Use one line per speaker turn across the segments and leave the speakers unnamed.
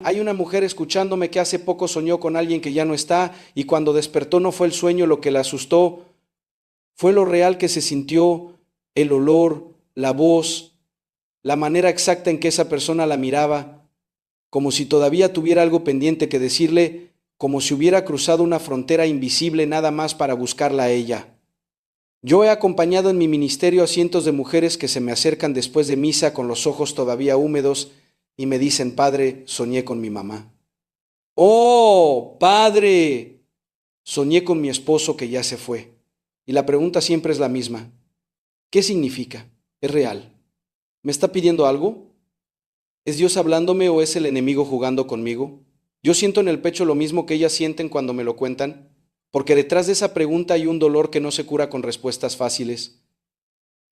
Hay una mujer escuchándome que hace poco soñó con alguien que ya no está y cuando despertó no fue el sueño lo que la asustó, fue lo real que se sintió, el olor, la voz, la manera exacta en que esa persona la miraba, como si todavía tuviera algo pendiente que decirle, como si hubiera cruzado una frontera invisible nada más para buscarla a ella. Yo he acompañado en mi ministerio a cientos de mujeres que se me acercan después de misa con los ojos todavía húmedos y me dicen, Padre, soñé con mi mamá. ¡Oh, Padre! Soñé con mi esposo que ya se fue. Y la pregunta siempre es la misma. ¿Qué significa? ¿Es real? ¿Me está pidiendo algo? ¿Es Dios hablándome o es el enemigo jugando conmigo? Yo siento en el pecho lo mismo que ellas sienten cuando me lo cuentan, porque detrás de esa pregunta hay un dolor que no se cura con respuestas fáciles.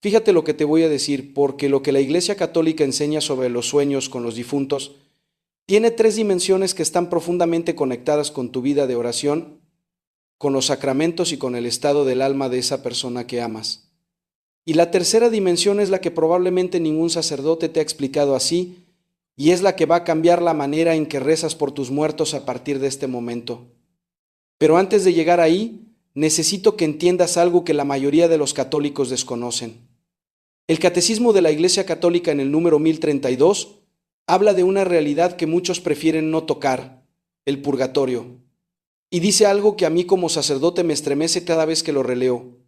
Fíjate lo que te voy a decir, porque lo que la Iglesia Católica enseña sobre los sueños con los difuntos tiene 3 dimensiones que están profundamente conectadas con tu vida de oración, con los sacramentos y con el estado del alma de esa persona que amas. Y la tercera dimensión es la que probablemente ningún sacerdote te ha explicado así, y es la que va a cambiar la manera en que rezas por tus muertos a partir de este momento. Pero antes de llegar ahí, necesito que entiendas algo que la mayoría de los católicos desconocen. El Catecismo de la Iglesia Católica en el número 1032 habla de una realidad que muchos prefieren no tocar, el purgatorio. Y dice algo que a mí como sacerdote me estremece cada vez que lo releo.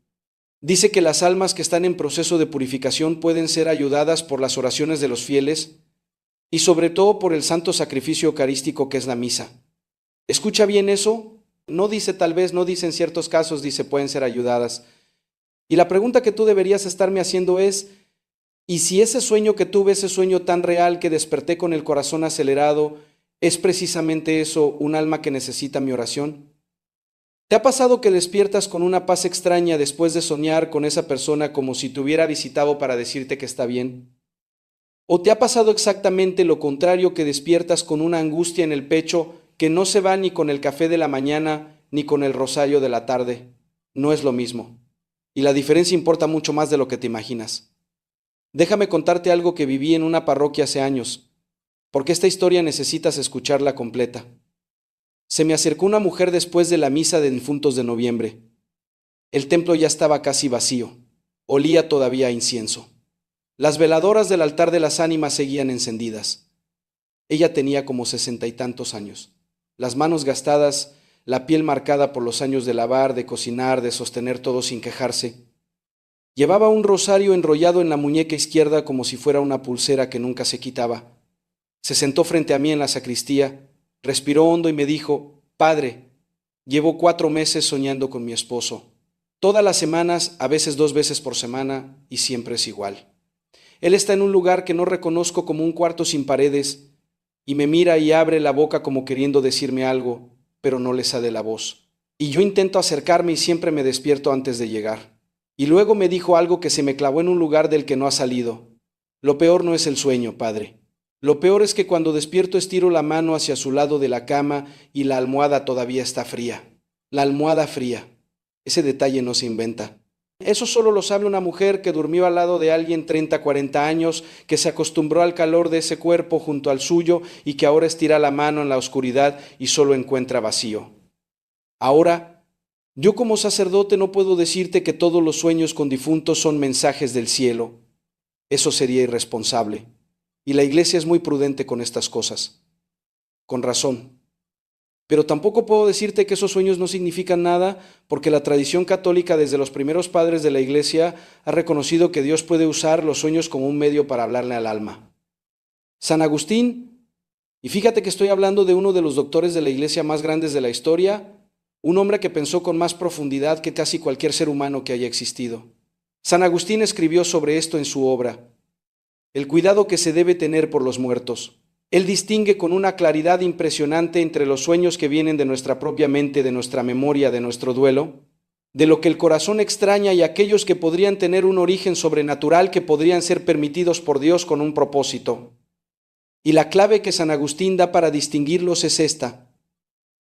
Dice que las almas que están en proceso de purificación pueden ser ayudadas por las oraciones de los fieles y sobre todo por el santo sacrificio eucarístico que es la misa. ¿Escucha bien eso? No dice tal vez, no dice en ciertos casos, dice pueden ser ayudadas. Y la pregunta que tú deberías estarme haciendo es, ¿y si ese sueño que tuve, ese sueño tan real que desperté con el corazón acelerado, es precisamente eso, un alma que necesita mi oración? ¿Te ha pasado que despiertas con una paz extraña después de soñar con esa persona como si te hubiera visitado para decirte que está bien? ¿O te ha pasado exactamente lo contrario, que despiertas con una angustia en el pecho que no se va ni con el café de la mañana ni con el rosario de la tarde? No es lo mismo. Y la diferencia importa mucho más de lo que te imaginas. Déjame contarte algo que viví en una parroquia hace años, porque esta historia necesitas escucharla completa. Se me acercó una mujer después de la misa de difuntos de noviembre. El templo ya estaba casi vacío, olía todavía a incienso. Las veladoras del altar de las ánimas seguían encendidas. Ella tenía como 60 y tantos años, las manos gastadas, la piel marcada por los años de lavar, de cocinar, de sostener todo sin quejarse. Llevaba un rosario enrollado en la muñeca izquierda como si fuera una pulsera que nunca se quitaba. Se sentó frente a mí en la sacristía, respiró hondo y me dijo, Padre, llevo 4 meses soñando con mi esposo. Todas las semanas, a veces 2 veces por semana, y siempre es igual. Él está en un lugar que no reconozco como un cuarto sin paredes, y me mira y abre la boca como queriendo decirme algo, pero no le sale la voz. Y yo intento acercarme y siempre me despierto antes de llegar. Y luego me dijo algo que se me clavó en un lugar del que no ha salido. Lo peor no es el sueño, Padre. Lo peor es que cuando despierto estiro la mano hacia su lado de la cama y la almohada todavía está fría. La almohada fría. Ese detalle no se inventa. Eso solo lo sabe una mujer que durmió al lado de alguien 30, 40 años, que se acostumbró al calor de ese cuerpo junto al suyo y que ahora estira la mano en la oscuridad y solo encuentra vacío. Ahora, yo como sacerdote no puedo decirte que todos los sueños con difuntos son mensajes del cielo. Eso sería irresponsable. Y la Iglesia es muy prudente con estas cosas. Con razón. Pero tampoco puedo decirte que esos sueños no significan nada, porque la tradición católica desde los primeros padres de la Iglesia ha reconocido que Dios puede usar los sueños como un medio para hablarle al alma. San Agustín, y fíjate que estoy hablando de uno de los doctores de la Iglesia más grandes de la historia, un hombre que pensó con más profundidad que casi cualquier ser humano que haya existido. San Agustín escribió sobre esto en su obra, El cuidado que se debe tener por los muertos. Él distingue con una claridad impresionante entre los sueños que vienen de nuestra propia mente, de nuestra memoria, de nuestro duelo, de lo que el corazón extraña y aquellos que podrían tener un origen sobrenatural, que podrían ser permitidos por Dios con un propósito. Y la clave que San Agustín da para distinguirlos es esta: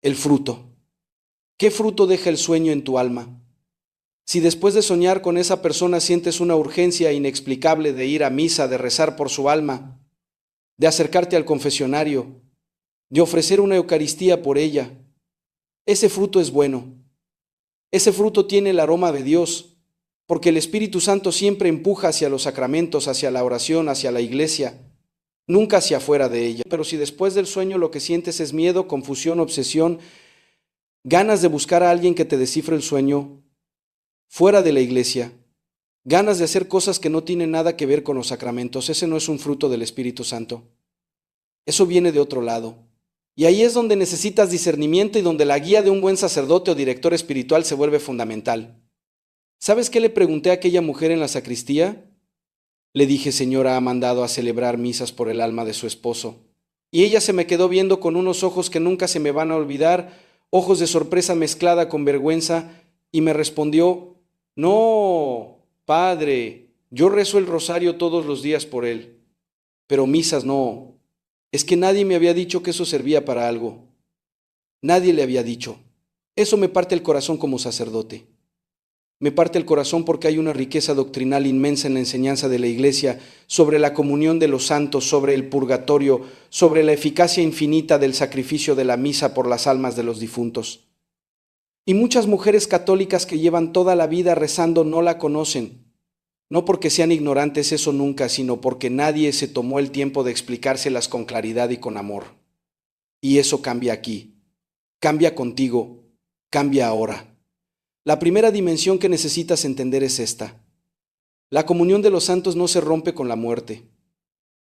el fruto. ¿Qué fruto deja el sueño en tu alma? Si después de soñar con esa persona sientes una urgencia inexplicable de ir a misa, de rezar por su alma, de acercarte al confesionario, de ofrecer una Eucaristía por ella. Ese fruto es bueno. Ese fruto tiene el aroma de Dios, porque el Espíritu Santo siempre empuja hacia los sacramentos, hacia la oración, hacia la iglesia, nunca hacia afuera de ella. Pero si después del sueño lo que sientes es miedo, confusión, obsesión, ganas de buscar a alguien que te descifre el sueño, fuera de la iglesia, ganas de hacer cosas que no tienen nada que ver con los sacramentos, ese no es un fruto del Espíritu Santo. Eso viene de otro lado. Y ahí es donde necesitas discernimiento y donde la guía de un buen sacerdote o director espiritual se vuelve fundamental. ¿Sabes qué le pregunté a aquella mujer en la sacristía? Le dije, Señora, ha mandado a celebrar misas por el alma de su esposo. Y ella se me quedó viendo con unos ojos que nunca se me van a olvidar, ojos de sorpresa mezclada con vergüenza, y me respondió, no, Padre, yo rezo el rosario todos los días por él, pero misas no. Es que nadie me había dicho que eso servía para algo. Nadie le había dicho. Eso me parte el corazón como sacerdote. Me parte el corazón porque hay una riqueza doctrinal inmensa en la enseñanza de la Iglesia sobre la comunión de los santos, sobre el purgatorio, sobre la eficacia infinita del sacrificio de la misa por las almas de los difuntos. Y muchas mujeres católicas que llevan toda la vida rezando no la conocen. No porque sean ignorantes, eso nunca, sino porque nadie se tomó el tiempo de explicárselas con claridad y con amor. Y eso cambia aquí. Cambia contigo. Cambia ahora. La primera dimensión que necesitas entender es esta. La comunión de los santos no se rompe con la muerte.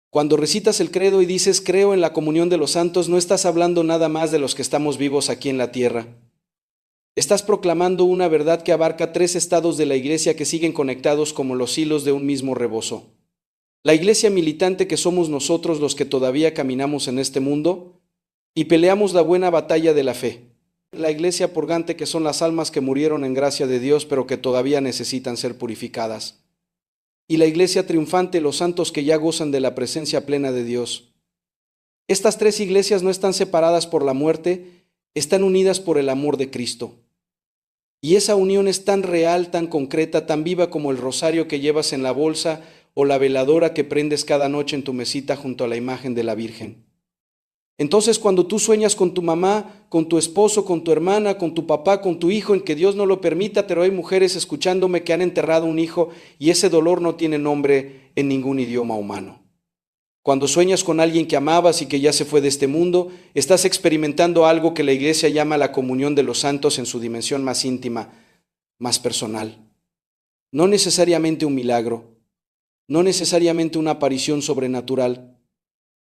Cuando recitas el credo y dices creo en la comunión de los santos, no estás hablando nada más de los que estamos vivos aquí en la tierra. Estás proclamando una verdad que abarca 3 estados de la iglesia que siguen conectados como los hilos de un mismo rebozo. La iglesia militante que somos nosotros los que todavía caminamos en este mundo y peleamos la buena batalla de la fe. La iglesia purgante que son las almas que murieron en gracia de Dios pero que todavía necesitan ser purificadas. Y la iglesia triunfante, los santos que ya gozan de la presencia plena de Dios. Estas 3 iglesias no están separadas por la muerte, están unidas por el amor de Cristo. Y esa unión es tan real, tan concreta, tan viva como el rosario que llevas en la bolsa o la veladora que prendes cada noche en tu mesita junto a la imagen de la Virgen. Entonces, cuando tú sueñas con tu mamá, con tu esposo, con tu hermana, con tu papá, con tu hijo, en que Dios no lo permita, pero hay mujeres escuchándome que han enterrado un hijo y ese dolor no tiene nombre en ningún idioma humano. Cuando sueñas con alguien que amabas y que ya se fue de este mundo, estás experimentando algo que la Iglesia llama la comunión de los santos en su dimensión más íntima, más personal. No necesariamente un milagro, no necesariamente una aparición sobrenatural,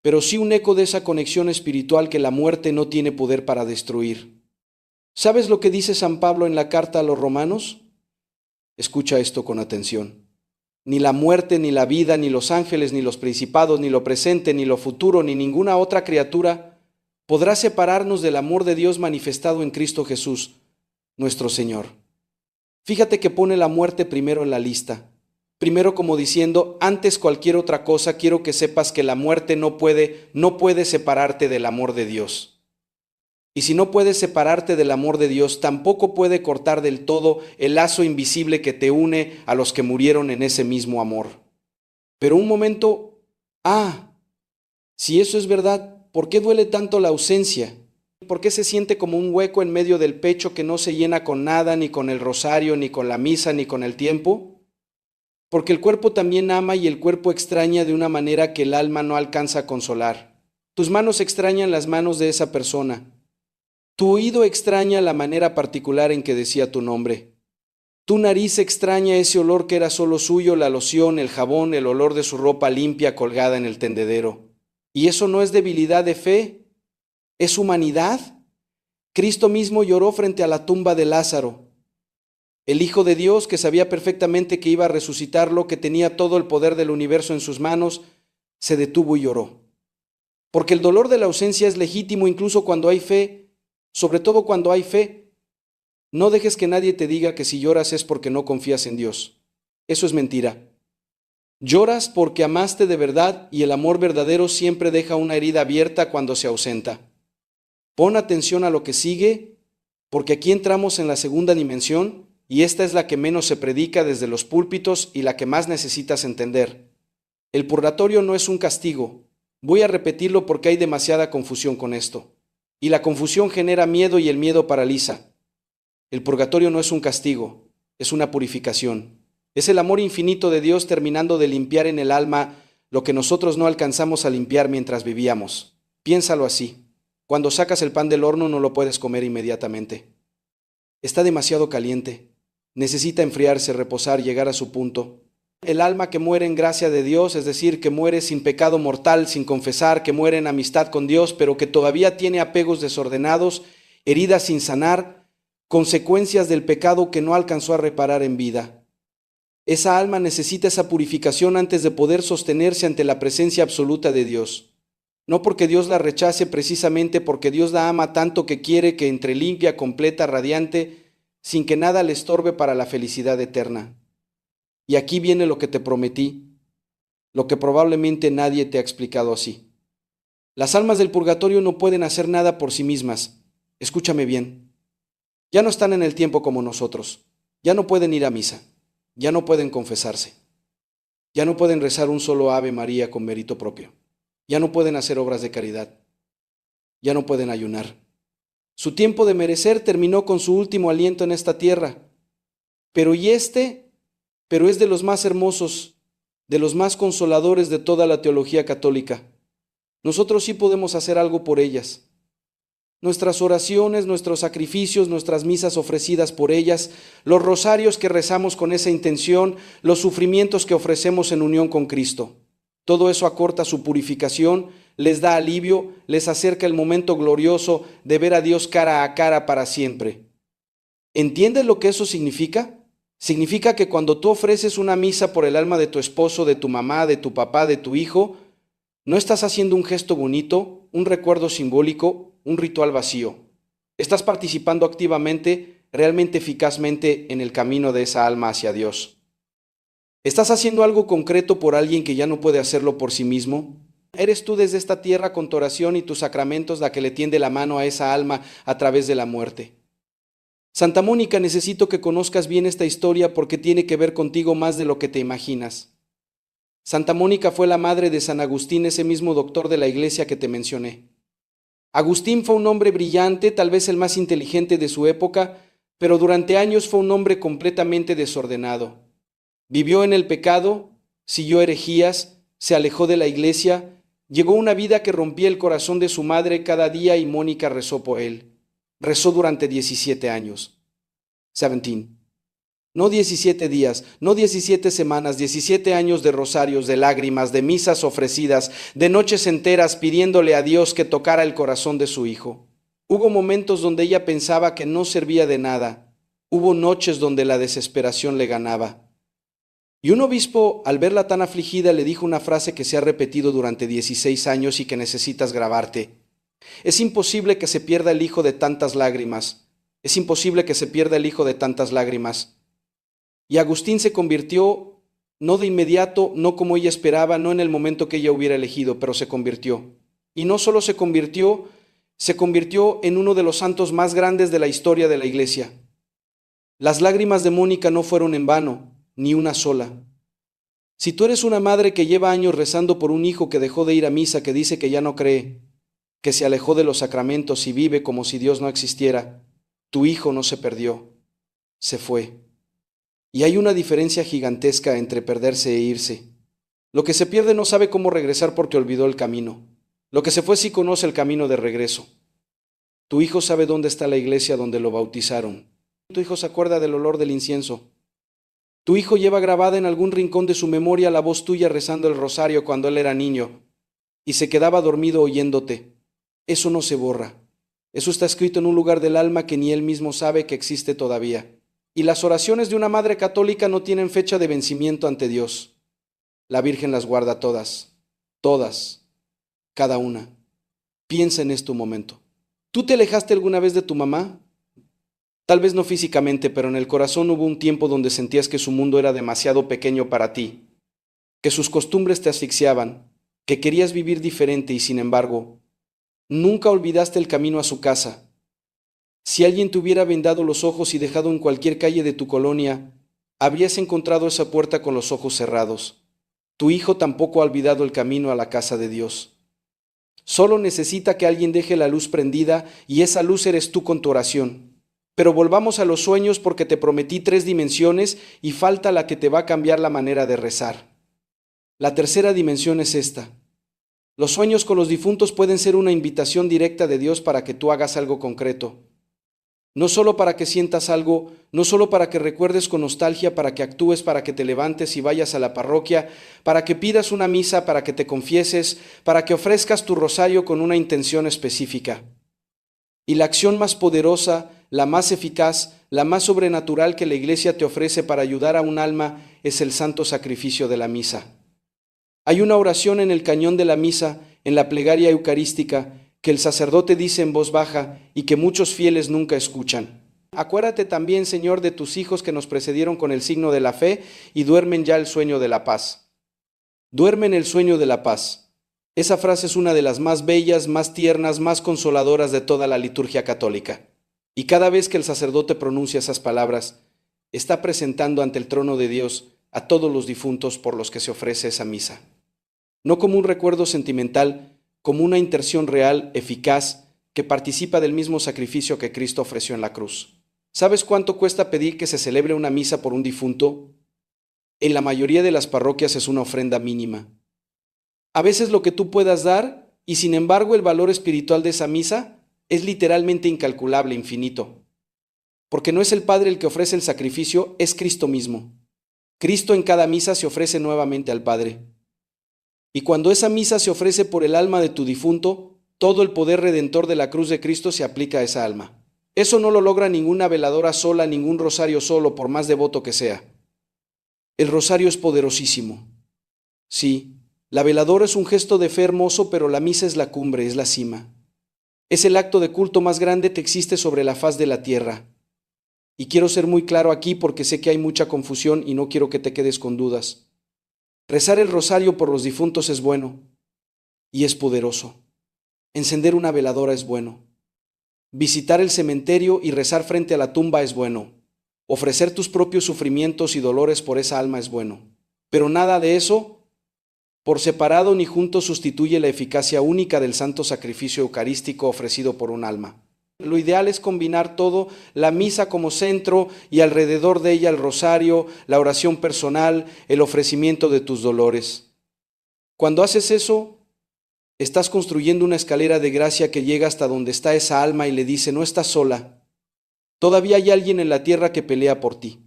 pero sí un eco de esa conexión espiritual que la muerte no tiene poder para destruir. ¿Sabes lo que dice San Pablo en la carta a los Romanos? Escucha esto con atención. Ni la muerte, ni la vida, ni los ángeles, ni los principados, ni lo presente, ni lo futuro, ni ninguna otra criatura podrá separarnos del amor de Dios manifestado en Cristo Jesús, nuestro Señor. Fíjate que pone la muerte primero en la lista. Primero como diciendo, antes cualquier otra cosa, quiero que sepas que la muerte no puede separarte del amor de Dios. Y si no puedes separarte del amor de Dios, tampoco puede cortar del todo el lazo invisible que te une a los que murieron en ese mismo amor. Pero un momento, si eso es verdad, ¿por qué duele tanto la ausencia? ¿Por qué se siente como un hueco en medio del pecho que no se llena con nada, ni con el rosario, ni con la misa, ni con el tiempo? Porque el cuerpo también ama y el cuerpo extraña de una manera que el alma no alcanza a consolar. Tus manos extrañan las manos de esa persona. Tu oído extraña la manera particular en que decía tu nombre. Tu nariz extraña ese olor que era solo suyo, la loción, el jabón, el olor de su ropa limpia colgada en el tendedero. ¿Y eso no es debilidad de fe? ¿Es humanidad? Cristo mismo lloró frente a la tumba de Lázaro. El Hijo de Dios, que sabía perfectamente que iba a resucitarlo, que tenía todo el poder del universo en sus manos, se detuvo y lloró. Porque el dolor de la ausencia es legítimo incluso cuando hay fe. Sobre todo cuando hay fe, no dejes que nadie te diga que si lloras es porque no confías en Dios. Eso es mentira. Lloras porque amaste de verdad y el amor verdadero siempre deja una herida abierta cuando se ausenta. Pon atención a lo que sigue, porque aquí entramos en la segunda dimensión y esta es la que menos se predica desde los púlpitos y la que más necesitas entender. El purgatorio no es un castigo, Voy a repetirlo porque hay demasiada confusión con esto. Y la confusión genera miedo y el miedo paraliza. El purgatorio no es un castigo, es una purificación. Es el amor infinito de Dios terminando de limpiar en el alma lo que nosotros no alcanzamos a limpiar mientras vivíamos. Piénsalo así. Cuando sacas el pan del horno no lo puedes comer inmediatamente. Está demasiado caliente. Necesita enfriarse, reposar, llegar a su punto. El alma que muere en gracia de Dios, es decir, que muere sin pecado mortal, sin confesar, que muere en amistad con Dios, pero que todavía tiene apegos desordenados, heridas sin sanar, consecuencias del pecado que no alcanzó a reparar en vida. Esa alma necesita esa purificación antes de poder sostenerse ante la presencia absoluta de Dios. No porque Dios la rechace, precisamente porque Dios la ama tanto que quiere que entre limpia, completa, radiante, sin que nada le estorbe para la felicidad eterna. Y aquí viene lo que te prometí, lo que probablemente nadie te ha explicado así. Las almas del purgatorio no pueden hacer nada por sí mismas. Escúchame bien. Ya no están en el tiempo como nosotros. Ya no pueden ir a misa. Ya no pueden confesarse. Ya no pueden rezar un solo Ave María con mérito propio. Ya no pueden hacer obras de caridad. Ya no pueden ayunar. Su tiempo de merecer terminó con su último aliento en esta tierra. Pero es de los más hermosos, de los más consoladores de toda la teología católica. Nosotros sí podemos hacer algo por ellas. Nuestras oraciones, nuestros sacrificios, nuestras misas ofrecidas por ellas, los rosarios que rezamos con esa intención, los sufrimientos que ofrecemos en unión con Cristo. Todo eso acorta su purificación, les da alivio, les acerca el momento glorioso de ver a Dios cara a cara para siempre. ¿Entiendes lo que eso significa? Significa que cuando tú ofreces una misa por el alma de tu esposo, de tu mamá, de tu papá, de tu hijo, no estás haciendo un gesto bonito, un recuerdo simbólico, un ritual vacío. Estás participando activamente, realmente eficazmente en el camino de esa alma hacia Dios. ¿Estás haciendo algo concreto por alguien que ya no puede hacerlo por sí mismo? ¿Eres tú desde esta tierra con tu oración y tus sacramentos la que le tiende la mano a esa alma a través de la muerte? Santa Mónica, necesito que conozcas bien esta historia porque tiene que ver contigo más de lo que te imaginas. Santa Mónica fue la madre de San Agustín, ese mismo doctor de la iglesia que te mencioné. Agustín fue un hombre brillante, tal vez el más inteligente de su época, pero durante años fue un hombre completamente desordenado. Vivió en el pecado, siguió herejías, se alejó de la iglesia, llegó una vida que rompía el corazón de su madre cada día y Mónica rezó por él. Rezó durante 17 años. 17. No 17 días, no 17 semanas, 17 años de rosarios, de lágrimas, de misas ofrecidas, de noches enteras pidiéndole a Dios que tocara el corazón de su hijo. Hubo momentos donde ella pensaba que no servía de nada. Hubo noches donde la desesperación le ganaba. Y un obispo, al verla tan afligida, le dijo una frase que se ha repetido durante 16 años y que necesitas grabarte. Es imposible que se pierda el hijo de tantas lágrimas. Es imposible que se pierda el hijo de tantas lágrimas. Y Agustín se convirtió, no de inmediato, no como ella esperaba, no en el momento que ella hubiera elegido, pero se convirtió. Y no solo se convirtió en uno de los santos más grandes de la historia de la iglesia. Las lágrimas de Mónica no fueron en vano, ni una sola. Si tú eres una madre que lleva años rezando por un hijo que dejó de ir a misa, que dice que ya no cree, que se alejó de los sacramentos y vive como si Dios no existiera, tu hijo no se perdió, se fue. Y hay una diferencia gigantesca entre perderse e irse. Lo que se pierde no sabe cómo regresar porque olvidó el camino. Lo que se fue sí conoce el camino de regreso. Tu hijo sabe dónde está la iglesia donde lo bautizaron. Tu hijo se acuerda del olor del incienso. Tu hijo lleva grabada en algún rincón de su memoria la voz tuya rezando el rosario cuando él era niño y se quedaba dormido oyéndote. Eso no se borra. Eso está escrito en un lugar del alma que ni él mismo sabe que existe todavía. Y las oraciones de una madre católica no tienen fecha de vencimiento ante Dios. La Virgen las guarda todas, cada una. Piensa en esto un momento. ¿Tú te alejaste alguna vez de tu mamá? Tal vez no físicamente, pero en el corazón hubo un tiempo donde sentías que su mundo era demasiado pequeño para ti, que sus costumbres te asfixiaban, que querías vivir diferente y sin embargo, nunca olvidaste el camino a su casa. Si alguien te hubiera vendado los ojos y dejado en cualquier calle de tu colonia, habrías encontrado esa puerta con los ojos cerrados. Tu hijo tampoco ha olvidado el camino a la casa de Dios. Solo necesita que alguien deje la luz prendida y esa luz eres tú con tu oración. Pero volvamos a los sueños porque te prometí 3 dimensiones y falta la que te va a cambiar la manera de rezar. La tercera dimensión es esta. Los sueños con los difuntos pueden ser una invitación directa de Dios para que tú hagas algo concreto. No solo para que sientas algo, no solo para que recuerdes con nostalgia, para que actúes, para que te levantes y vayas a la parroquia, para que pidas una misa, para que te confieses, para que ofrezcas tu rosario con una intención específica. Y la acción más poderosa, la más eficaz, la más sobrenatural que la Iglesia te ofrece para ayudar a un alma es el santo sacrificio de la misa. Hay una oración en el cañón de la misa, en la plegaria eucarística, que el sacerdote dice en voz baja y que muchos fieles nunca escuchan. Acuérdate también, Señor, de tus hijos que nos precedieron con el signo de la fe y duermen ya el sueño de la paz. Duermen el sueño de la paz. Esa frase es una de las más bellas, más tiernas, más consoladoras de toda la liturgia católica. Y cada vez que el sacerdote pronuncia esas palabras, está presentando ante el trono de Dios a todos los difuntos por los que se ofrece esa misa. No como un recuerdo sentimental, como una intercesión real, eficaz, que participa del mismo sacrificio que Cristo ofreció en la cruz. ¿Sabes cuánto cuesta pedir que se celebre una misa por un difunto? En la mayoría de las parroquias es una ofrenda mínima. A veces lo que tú puedas dar, y sin embargo el valor espiritual de esa misa es literalmente incalculable, infinito. Porque no es el Padre el que ofrece el sacrificio, es Cristo mismo. Cristo en cada misa se ofrece nuevamente al Padre. Y cuando esa misa se ofrece por el alma de tu difunto, todo el poder redentor de la cruz de Cristo se aplica a esa alma. Eso no lo logra ninguna veladora sola, ningún rosario solo, por más devoto que sea. El rosario es poderosísimo. Sí, la veladora es un gesto de fe hermoso, pero la misa es la cumbre, es la cima. Es el acto de culto más grande que existe sobre la faz de la tierra. Y quiero ser muy claro aquí porque sé que hay mucha confusión y no quiero que te quedes con dudas. Rezar el rosario por los difuntos es bueno y es poderoso. Encender una veladora es bueno. Visitar el cementerio y rezar frente a la tumba es bueno. Ofrecer tus propios sufrimientos y dolores por esa alma es bueno. Pero nada de eso, por separado ni junto, sustituye la eficacia única del santo sacrificio eucarístico ofrecido por un alma. Lo ideal es combinar todo, la misa como centro y alrededor de ella el rosario, la oración personal, el ofrecimiento de tus dolores. Cuando haces eso, estás construyendo una escalera de gracia que llega hasta donde está esa alma y le dice, no estás sola, todavía hay alguien en la tierra que pelea por ti.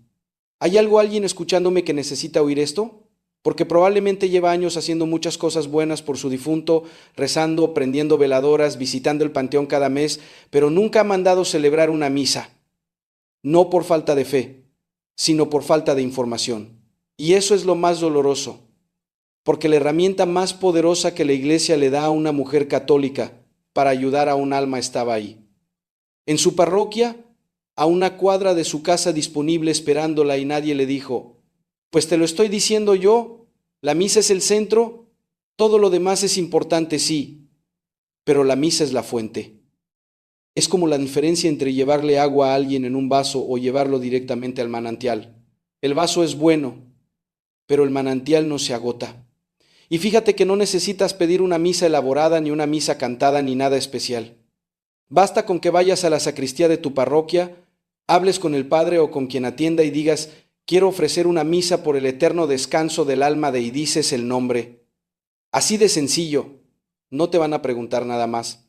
¿Hay alguien escuchándome que necesita oír esto? Porque probablemente lleva años haciendo muchas cosas buenas por su difunto, rezando, prendiendo veladoras, visitando el panteón cada mes, pero nunca ha mandado celebrar una misa. No por falta de fe, sino por falta de información. Y eso es lo más doloroso, porque la herramienta más poderosa que la Iglesia le da a una mujer católica para ayudar a un alma estaba ahí. En su parroquia, a una cuadra de su casa disponible esperándola y nadie le dijo, pues te lo estoy diciendo yo, la misa es el centro, todo lo demás es importante, sí, pero la misa es la fuente. Es como la diferencia entre llevarle agua a alguien en un vaso o llevarlo directamente al manantial. El vaso es bueno, pero el manantial no se agota. Y fíjate que no necesitas pedir una misa elaborada, ni una misa cantada, ni nada especial. Basta con que vayas a la sacristía de tu parroquia, hables con el padre o con quien atienda y digas, quiero ofrecer una misa por el eterno descanso del alma de, y dices el nombre. Así de sencillo, no te van a preguntar nada más.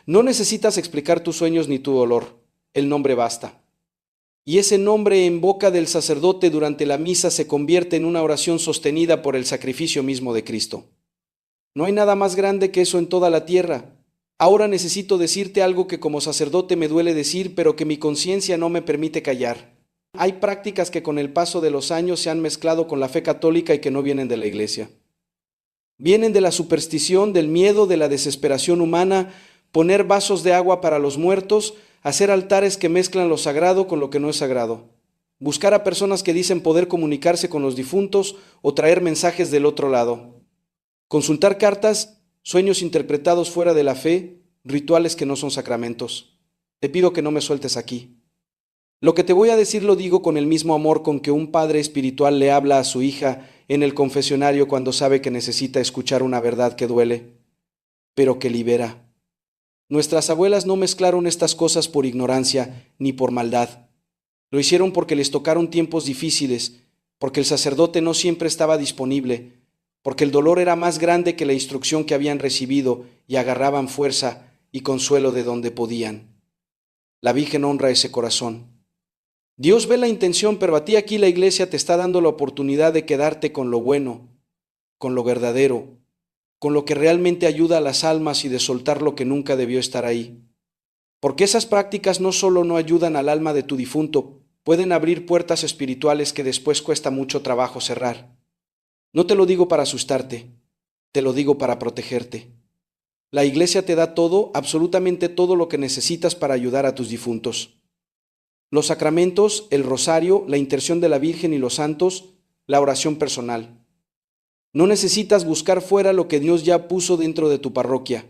No necesitas explicar tus sueños ni tu dolor, el nombre basta. Y ese nombre en boca del sacerdote durante la misa se convierte en una oración sostenida por el sacrificio mismo de Cristo. No hay nada más grande que eso en toda la tierra. Ahora necesito decirte algo que como sacerdote me duele decir, pero que mi conciencia no me permite callar. Hay prácticas que con el paso de los años se han mezclado con la fe católica y que no vienen de la Iglesia. Vienen de la superstición, del miedo, de la desesperación humana, poner vasos de agua para los muertos, hacer altares que mezclan lo sagrado con lo que no es sagrado, buscar a personas que dicen poder comunicarse con los difuntos o traer mensajes del otro lado, consultar cartas, sueños interpretados fuera de la fe, rituales que no son sacramentos. Te pido que no me sueltes aquí. Lo que te voy a decir lo digo con el mismo amor con que un padre espiritual le habla a su hija en el confesionario cuando sabe que necesita escuchar una verdad que duele. pero que libera. Nuestras abuelas no mezclaron estas cosas por ignorancia ni por maldad. Lo hicieron porque les tocaron tiempos difíciles, porque el sacerdote no siempre estaba disponible, porque el dolor era más grande que la instrucción que habían recibido y agarraban fuerza y consuelo de donde podían. La Virgen honra ese corazón. Dios ve la intención, pero a ti aquí la Iglesia te está dando la oportunidad de quedarte con lo bueno, con lo verdadero, con lo que realmente ayuda a las almas y de soltar lo que nunca debió estar ahí. Porque esas prácticas no solo no ayudan al alma de tu difunto, pueden abrir puertas espirituales que después cuesta mucho trabajo cerrar. No te lo digo para asustarte, te lo digo para protegerte. La Iglesia te da todo, absolutamente todo lo que necesitas para ayudar a tus difuntos. Los sacramentos, el rosario, la intercesión de la Virgen y los santos, la oración personal. No necesitas buscar fuera lo que Dios ya puso dentro de tu parroquia.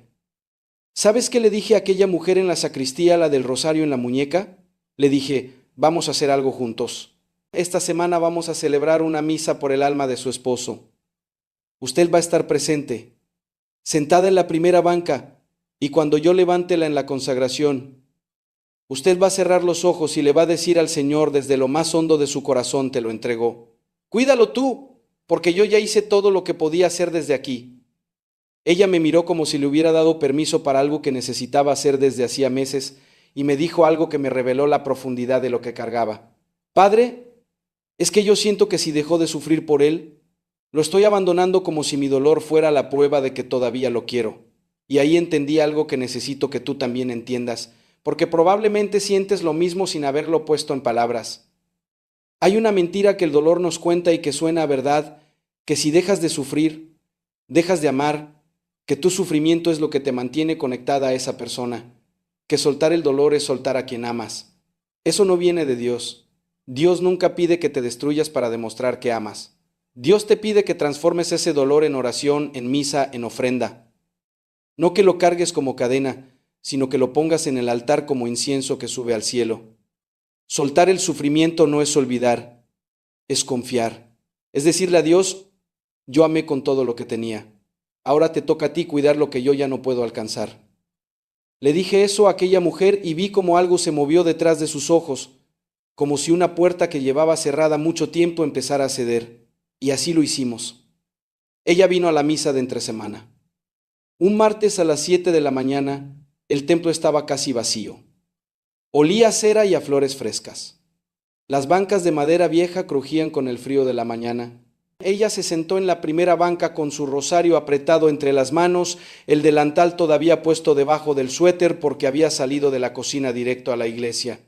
¿Sabes qué le dije a aquella mujer en la sacristía, la del rosario en la muñeca? Le dije, vamos a hacer algo juntos. Esta semana vamos a celebrar una misa por el alma de su esposo. Usted va a estar presente, sentada en la primera banca, y cuando yo levántela en la consagración, usted va a cerrar los ojos y le va a decir al Señor desde lo más hondo de su corazón, te lo entregó. Cuídalo tú, porque yo ya hice todo lo que podía hacer desde aquí. Ella me miró como si le hubiera dado permiso para algo que necesitaba hacer desde hacía meses y me dijo algo que me reveló la profundidad de lo que cargaba. Padre, es que yo siento que si dejó de sufrir por él, lo estoy abandonando como si mi dolor fuera la prueba de que todavía lo quiero. Y ahí entendí algo que necesito que tú también entiendas, porque probablemente sientes lo mismo sin haberlo puesto en palabras. Hay una mentira que el dolor nos cuenta y que suena a verdad, que si dejas de sufrir, dejas de amar, que tu sufrimiento es lo que te mantiene conectada a esa persona, que soltar el dolor es soltar a quien amas. Eso no viene de Dios. Dios nunca pide que te destruyas para demostrar que amas. Dios te pide que transformes ese dolor en oración, en misa, en ofrenda. No que lo cargues como cadena, sino que lo pongas en el altar como incienso que sube al cielo. Soltar el sufrimiento no es olvidar, es confiar. Es decirle a Dios, yo amé con todo lo que tenía. Ahora te toca a ti cuidar lo que yo ya no puedo alcanzar. Le dije eso a aquella mujer y vi como algo se movió detrás de sus ojos, como si una puerta que llevaba cerrada mucho tiempo empezara a ceder. Y así lo hicimos. Ella vino a la misa de entre semana. Un martes a las 7 de la mañana, el templo estaba casi vacío. Olía a cera y a flores frescas. Las bancas de madera vieja crujían con el frío de la mañana. Ella se sentó en la primera banca con su rosario apretado entre las manos, el delantal todavía puesto debajo del suéter porque había salido de la cocina directo a la iglesia.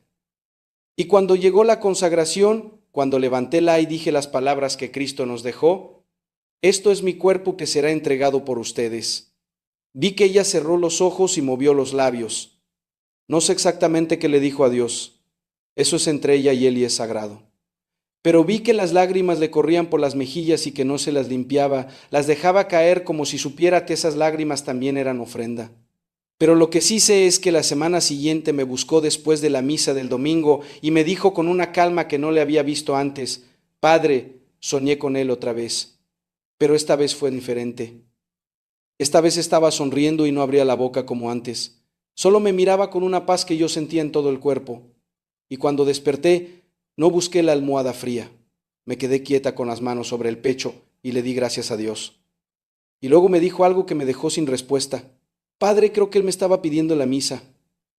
Y cuando llegó la consagración, cuando levantéla y dije las palabras que Cristo nos dejó, esto es mi cuerpo que será entregado por ustedes. Vi que ella cerró los ojos y movió los labios. No sé exactamente qué le dijo a Dios. Eso es entre ella y él y es sagrado. Pero vi que las lágrimas le corrían por las mejillas y que no se las limpiaba, las dejaba caer como si supiera que esas lágrimas también eran ofrenda. Pero lo que sí sé es que la semana siguiente me buscó después de la misa del domingo y me dijo con una calma que no le había visto antes, Padre, soñé con él otra vez. Pero esta vez fue diferente. Esta vez estaba sonriendo y no abría la boca como antes. Solo me miraba con una paz que yo sentía en todo el cuerpo. Y cuando desperté, no busqué la almohada fría. Me quedé quieta con las manos sobre el pecho y le di gracias a Dios. Y luego me dijo algo que me dejó sin respuesta. Padre, creo que él me estaba pidiendo la misa.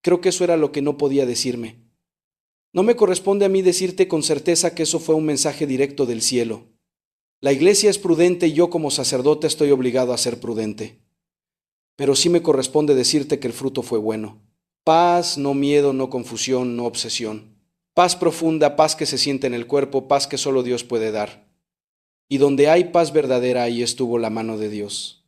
Creo que eso era lo que no podía decirme. No me corresponde a mí decirte con certeza que eso fue un mensaje directo del cielo. La iglesia es prudente y yo como sacerdote estoy obligado a ser prudente. Pero sí me corresponde decirte que el fruto fue bueno. Paz, no miedo, no confusión, no obsesión. Paz profunda, paz que se siente en el cuerpo, paz que solo Dios puede dar. Y donde hay paz verdadera, ahí estuvo la mano de Dios.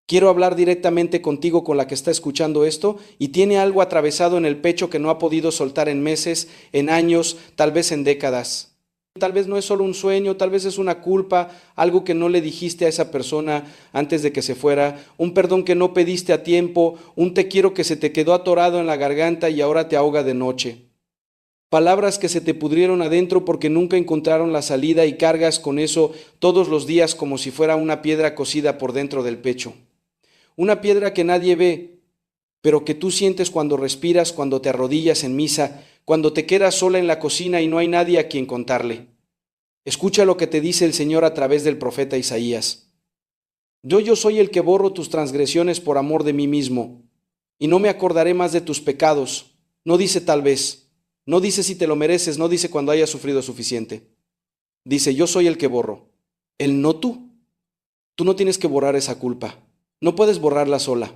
Quiero hablar directamente contigo con la que está escuchando esto y tiene algo atravesado en el pecho que no ha podido soltar en meses, en años, tal vez en décadas. Tal vez no es solo un sueño, tal vez es una culpa, algo que no le dijiste a esa persona antes de que se fuera, un perdón que no pediste a tiempo, un te quiero que se te quedó atorado en la garganta y ahora te ahoga de noche. Palabras que se te pudrieron adentro porque nunca encontraron la salida y cargas con eso todos los días como si fuera una piedra cocida por dentro del pecho. una piedra que nadie ve, pero que tú sientes cuando respiras, cuando te arrodillas en misa, cuando te quedas sola en la cocina y no hay nadie a quien contarle. Escucha lo que te dice el Señor a través del profeta Isaías. Yo soy el que borro tus transgresiones por amor de mí mismo, y no me acordaré más de tus pecados. No dice tal vez, no dice si te lo mereces, no dice cuando hayas sufrido suficiente. Dice, yo soy el que borro, él no tú. Tú no tienes que borrar esa culpa, no puedes borrarla sola.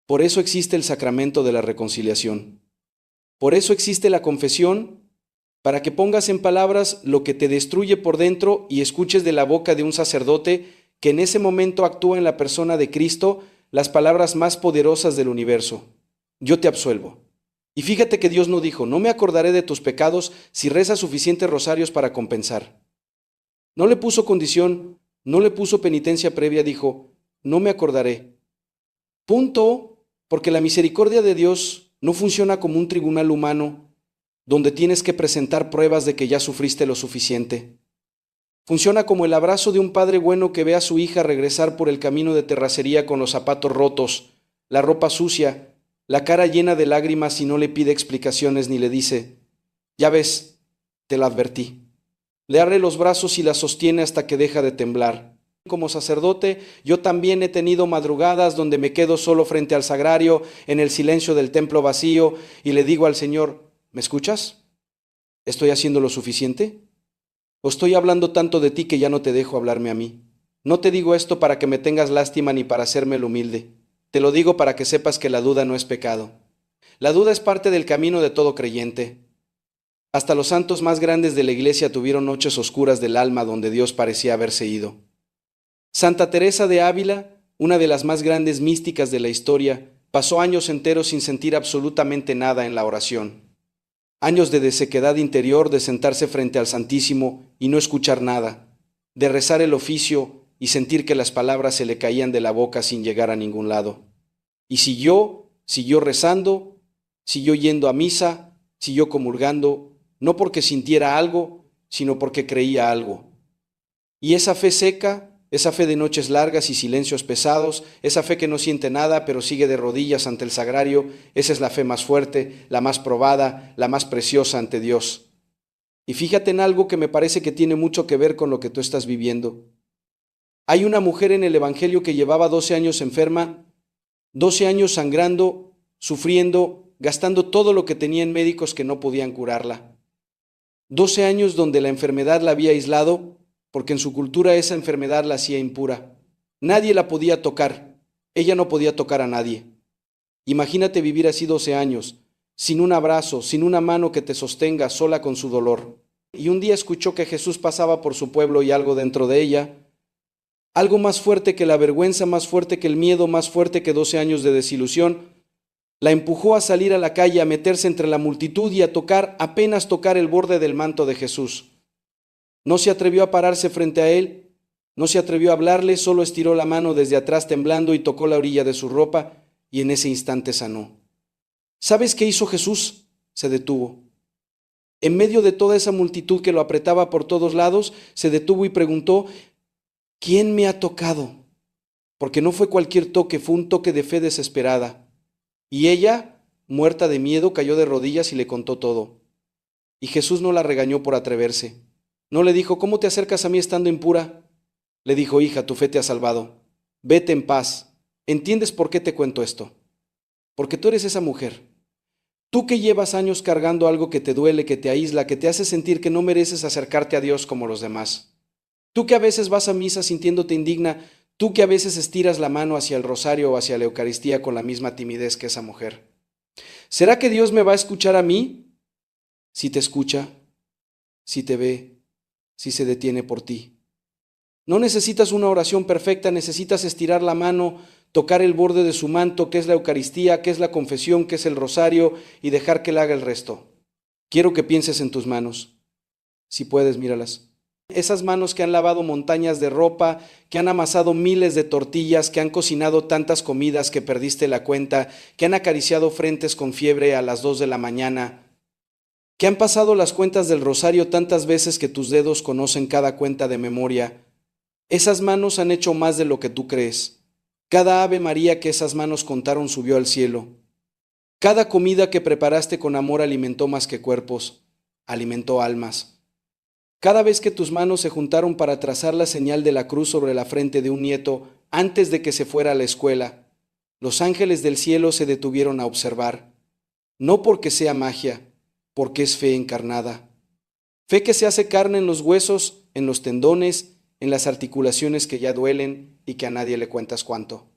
Por eso existe el sacramento de la reconciliación. Por eso existe la confesión, para que pongas en palabras lo que te destruye por dentro y escuches de la boca de un sacerdote que en ese momento actúa en la persona de Cristo las palabras más poderosas del universo. Yo te absuelvo. Y fíjate que Dios no dijo, no me acordaré de tus pecados si rezas suficientes rosarios para compensar. No le puso condición, no le puso penitencia previa, dijo, no me acordaré. Punto, porque la misericordia de Dios no funciona como un tribunal humano donde tienes que presentar pruebas de que ya sufriste lo suficiente. Funciona como el abrazo de un padre bueno que ve a su hija regresar por el camino de terracería con los zapatos rotos, la ropa sucia, la cara llena de lágrimas y no le pide explicaciones ni le dice, ya ves, te lo advertí. Le abre los brazos y la sostiene hasta que deja de temblar. Como sacerdote, yo también he tenido madrugadas donde me quedo solo frente al sagrario, en el silencio del templo vacío, y le digo al Señor, ¿me escuchas? ¿Estoy haciendo lo suficiente? ¿O estoy hablando tanto de ti que ya no te dejo hablarme a mí? No te digo esto para que me tengas lástima ni para hacerme el humilde. Te lo digo para que sepas que la duda no es pecado. La duda es parte del camino de todo creyente. Hasta los santos más grandes de la Iglesia tuvieron noches oscuras del alma donde Dios parecía haberse ido. Santa Teresa de Ávila, una de las más grandes místicas de la historia, pasó años enteros sin sentir absolutamente nada en la oración. Años de desequedad interior, de sentarse frente al Santísimo y no escuchar nada, de rezar el oficio y sentir que las palabras se le caían de la boca sin llegar a ningún lado. Y siguió rezando, siguió yendo a misa, siguió comulgando, no porque sintiera algo, sino porque creía algo. Y esa fe seca, esa fe de noches largas y silencios pesados, esa fe que no siente nada pero sigue de rodillas ante el sagrario, esa es la fe más fuerte, la más probada, la más preciosa ante Dios. Y fíjate en algo que me parece que tiene mucho que ver con lo que tú estás viviendo. Hay una mujer en el Evangelio que llevaba 12 años enferma, 12 años sangrando, sufriendo, gastando todo lo que tenía en médicos que no podían curarla. 12 años donde la enfermedad la había aislado, porque en su cultura esa enfermedad la hacía impura. Nadie la podía tocar, ella no podía tocar a nadie. Imagínate vivir así 12 años, sin un abrazo, sin una mano que te sostenga, sola con su dolor. Y un día escuchó que Jesús pasaba por su pueblo y algo dentro de ella, algo más fuerte que la vergüenza, más fuerte que el miedo, más fuerte que 12 años de desilusión, la empujó a salir a la calle, a meterse entre la multitud y a tocar, apenas tocar el borde del manto de Jesús. No se atrevió a pararse frente a él, no se atrevió a hablarle, solo estiró la mano desde atrás temblando y tocó la orilla de su ropa y en ese instante sanó. ¿Sabes qué hizo Jesús? Se detuvo. En medio de toda esa multitud que lo apretaba por todos lados, se detuvo y preguntó, ¿quién me ha tocado? Porque no fue cualquier toque, fue un toque de fe desesperada. Y ella, muerta de miedo, cayó de rodillas y le contó todo. Y Jesús no la regañó por atreverse. No le dijo, ¿cómo te acercas a mí estando impura? Le dijo, hija, tu fe te ha salvado. Vete en paz. ¿Entiendes por qué te cuento esto? Porque tú eres esa mujer. Tú que llevas años cargando algo que te duele, que te aísla, que te hace sentir que no mereces acercarte a Dios como los demás. Tú que a veces vas a misa sintiéndote indigna, tú que a veces estiras la mano hacia el rosario o hacia la Eucaristía con la misma timidez que esa mujer. ¿Será que Dios me va a escuchar a mí? Si te escucha, si te ve, si se detiene por ti. No necesitas una oración perfecta, necesitas estirar la mano, tocar el borde de su manto, que es la Eucaristía, que es la confesión, que es el rosario, y dejar que Él haga el resto. Quiero que pienses en tus manos. Si puedes, míralas. Esas manos que han lavado montañas de ropa, que han amasado miles de tortillas, que han cocinado tantas comidas que perdiste la cuenta, que han acariciado frentes con fiebre a las 2 de la mañana, que han pasado las cuentas del rosario tantas veces que tus dedos conocen cada cuenta de memoria. Esas manos han hecho más de lo que tú crees. Cada Ave María que esas manos contaron subió al cielo. Cada comida que preparaste con amor alimentó más que cuerpos, alimentó almas. Cada vez que tus manos se juntaron para trazar la señal de la cruz sobre la frente de un nieto antes de que se fuera a la escuela, los ángeles del cielo se detuvieron a observar, no porque sea magia, porque es fe encarnada. Fe que se hace carne en los huesos, en los tendones, en las articulaciones que ya duelen y que a nadie le cuentas cuánto.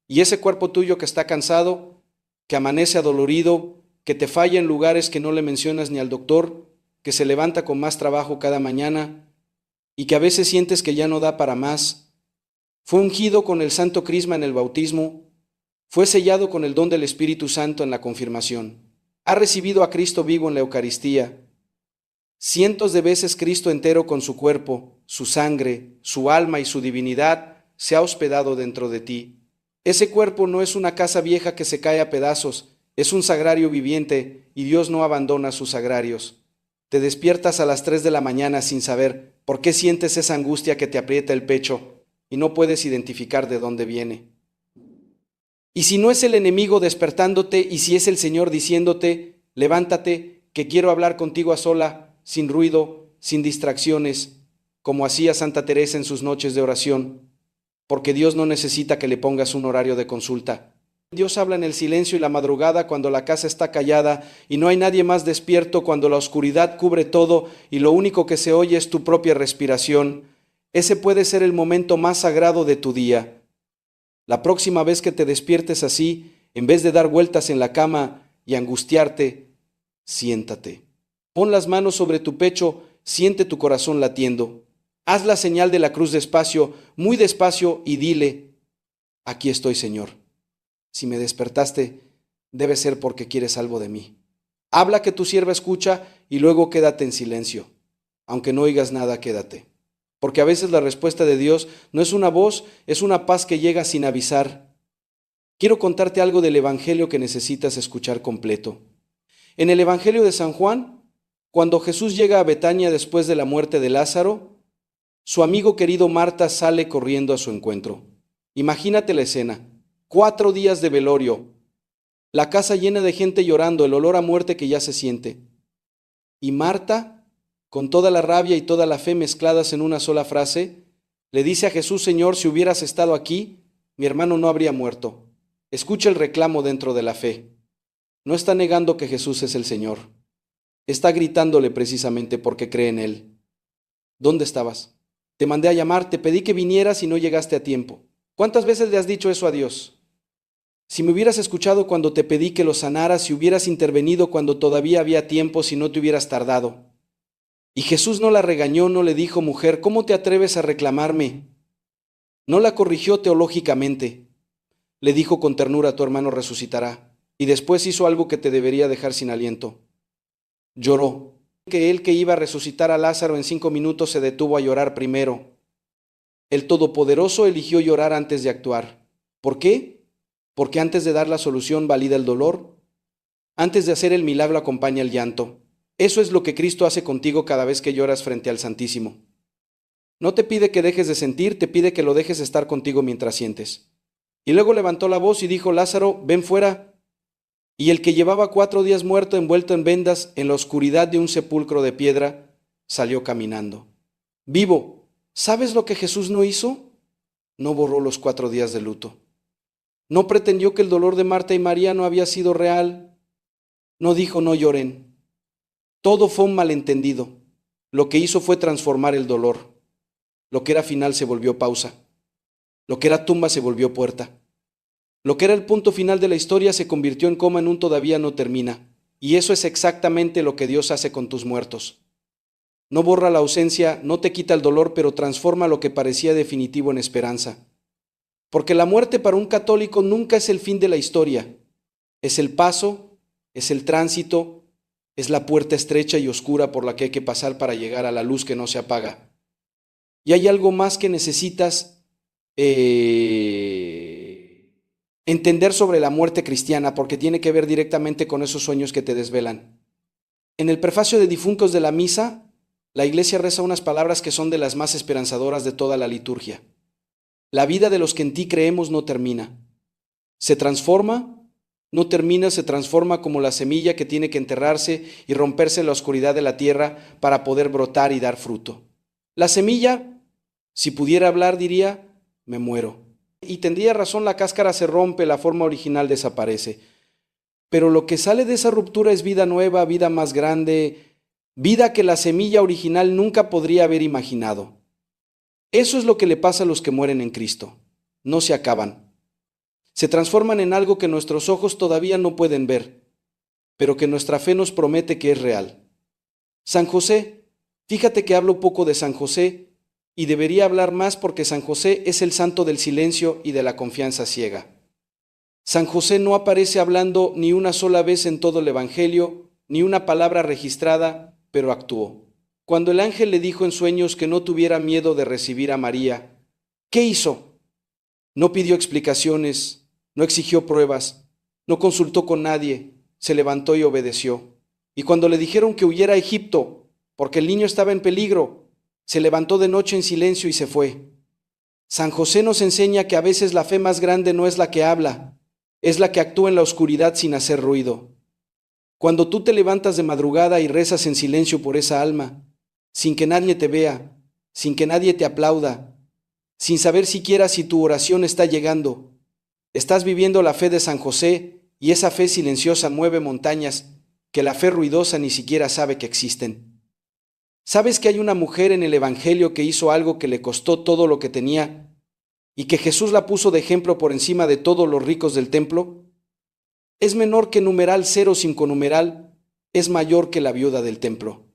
Y ese cuerpo tuyo que está cansado, que amanece adolorido, que te falla en lugares que no le mencionas ni al doctor, que se levanta con más trabajo cada mañana y que a veces sientes que ya no da para más, fue ungido con el santo crisma en el bautismo, fue sellado con el don del Espíritu Santo en la confirmación, ha recibido a Cristo vivo en la Eucaristía. Cientos de veces Cristo entero con su cuerpo, su sangre, su alma y su divinidad se ha hospedado dentro de ti. Ese cuerpo no es una casa vieja que se cae a pedazos, es un sagrario viviente y Dios no abandona sus sagrarios. Te despiertas a las 3 de la mañana sin saber por qué sientes esa angustia que te aprieta el pecho y no puedes identificar de dónde viene. Y si no es el enemigo despertándote y si es el Señor diciéndote, levántate, que quiero hablar contigo a sola, sin ruido, sin distracciones, como hacía Santa Teresa en sus noches de oración, porque Dios no necesita que le pongas un horario de consulta. Dios habla en el silencio y la madrugada cuando la casa está callada y no hay nadie más despierto, cuando la oscuridad cubre todo y lo único que se oye es tu propia respiración. Ese puede ser el momento más sagrado de tu día. La próxima vez que te despiertes así, en vez de dar vueltas en la cama y angustiarte, siéntate. Pon las manos sobre tu pecho, siente tu corazón latiendo. Haz la señal de la cruz despacio, muy despacio, y dile, aquí estoy, Señor. Si me despertaste, debe ser porque quieres algo de mí. Habla que tu sierva escucha y luego quédate en silencio. Aunque no oigas nada, quédate. Porque a veces la respuesta de Dios no es una voz, es una paz que llega sin avisar. Quiero contarte algo del Evangelio que necesitas escuchar completo. En el Evangelio de San Juan, cuando Jesús llega a Betania después de la muerte de Lázaro, su amigo querido Marta sale corriendo a su encuentro. Imagínate la escena. 4 días de velorio, la casa llena de gente llorando, el olor a muerte que ya se siente. Y Marta, con toda la rabia y toda la fe mezcladas en una sola frase, le dice a Jesús, Señor, si hubieras estado aquí, mi hermano no habría muerto. Escucha el reclamo dentro de la fe. No está negando que Jesús es el Señor. Está gritándole precisamente porque cree en Él. ¿Dónde estabas? Te mandé a llamar, te pedí que vinieras y no llegaste a tiempo. ¿Cuántas veces le has dicho eso a Dios? Si me hubieras escuchado cuando te pedí que lo sanaras, si hubieras intervenido cuando todavía había tiempo, si no te hubieras tardado. Y Jesús no la regañó, no le dijo, mujer, ¿cómo te atreves a reclamarme? No la corrigió teológicamente. Le dijo con ternura, tu hermano resucitará. Y después hizo algo que te debería dejar sin aliento. Lloró. Que él que iba a resucitar a Lázaro en 5 minutos se detuvo a llorar primero. El Todopoderoso eligió llorar antes de actuar. ¿Por qué? Porque antes de dar la solución valida el dolor. Antes de hacer el milagro acompaña el llanto. Eso es lo que Cristo hace contigo cada vez que lloras frente al Santísimo. No te pide que dejes de sentir, te pide que lo dejes estar contigo mientras sientes. Y luego levantó la voz y dijo, Lázaro, ven fuera. Y el que llevaba 4 días muerto, envuelto en vendas, en la oscuridad de un sepulcro de piedra, salió caminando. Vivo. ¿Sabes lo que Jesús no hizo? No borró los 4 días de luto. No pretendió que el dolor de Marta y María no había sido real. No dijo, no lloren. Todo fue un malentendido. Lo que hizo fue transformar el dolor. Lo que era final se volvió pausa. Lo que era tumba se volvió puerta. Lo que era el punto final de la historia se convirtió en coma en un todavía no termina. Y eso es exactamente lo que Dios hace con tus muertos. No borra la ausencia, no te quita el dolor, pero transforma lo que parecía definitivo en esperanza. Porque la muerte para un católico nunca es el fin de la historia. Es el paso, es el tránsito, es la puerta estrecha y oscura por la que hay que pasar para llegar a la luz que no se apaga. Y hay algo más que necesitas entender sobre la muerte cristiana, porque tiene que ver directamente con esos sueños que te desvelan. En el prefacio de difuntos de la misa, la Iglesia reza unas palabras que son de las más esperanzadoras de toda la liturgia. La vida de los que en ti creemos no termina. Se transforma, no termina, se transforma como la semilla que tiene que enterrarse y romperse en la oscuridad de la tierra para poder brotar y dar fruto. La semilla, si pudiera hablar, diría, me muero. Y tendría razón, la cáscara se rompe, la forma original desaparece. Pero lo que sale de esa ruptura es vida nueva, vida más grande, vida que la semilla original nunca podría haber imaginado. Eso es lo que le pasa a los que mueren en Cristo. No se acaban. Se transforman en algo que nuestros ojos todavía no pueden ver, pero que nuestra fe nos promete que es real. San José, fíjate que hablo poco de San José y debería hablar más porque San José es el santo del silencio y de la confianza ciega. San José no aparece hablando ni una sola vez en todo el Evangelio, ni una palabra registrada, pero actuó. Cuando el ángel le dijo en sueños que no tuviera miedo de recibir a María, ¿qué hizo? No pidió explicaciones, no exigió pruebas, no consultó con nadie, se levantó y obedeció. Y cuando le dijeron que huyera a Egipto, porque el niño estaba en peligro, se levantó de noche en silencio y se fue. San José nos enseña que a veces la fe más grande no es la que habla, es la que actúa en la oscuridad sin hacer ruido. Cuando tú te levantas de madrugada y rezas en silencio por esa alma, sin que nadie te vea, sin que nadie te aplauda, sin saber siquiera si tu oración está llegando, estás viviendo la fe de San José y esa fe silenciosa mueve montañas que la fe ruidosa ni siquiera sabe que existen. ¿Sabes que hay una mujer en el Evangelio que hizo algo que le costó todo lo que tenía y que Jesús la puso de ejemplo por encima de todos los ricos del templo? Es menor que numeral 0 sin conumeral, es mayor que la viuda del templo.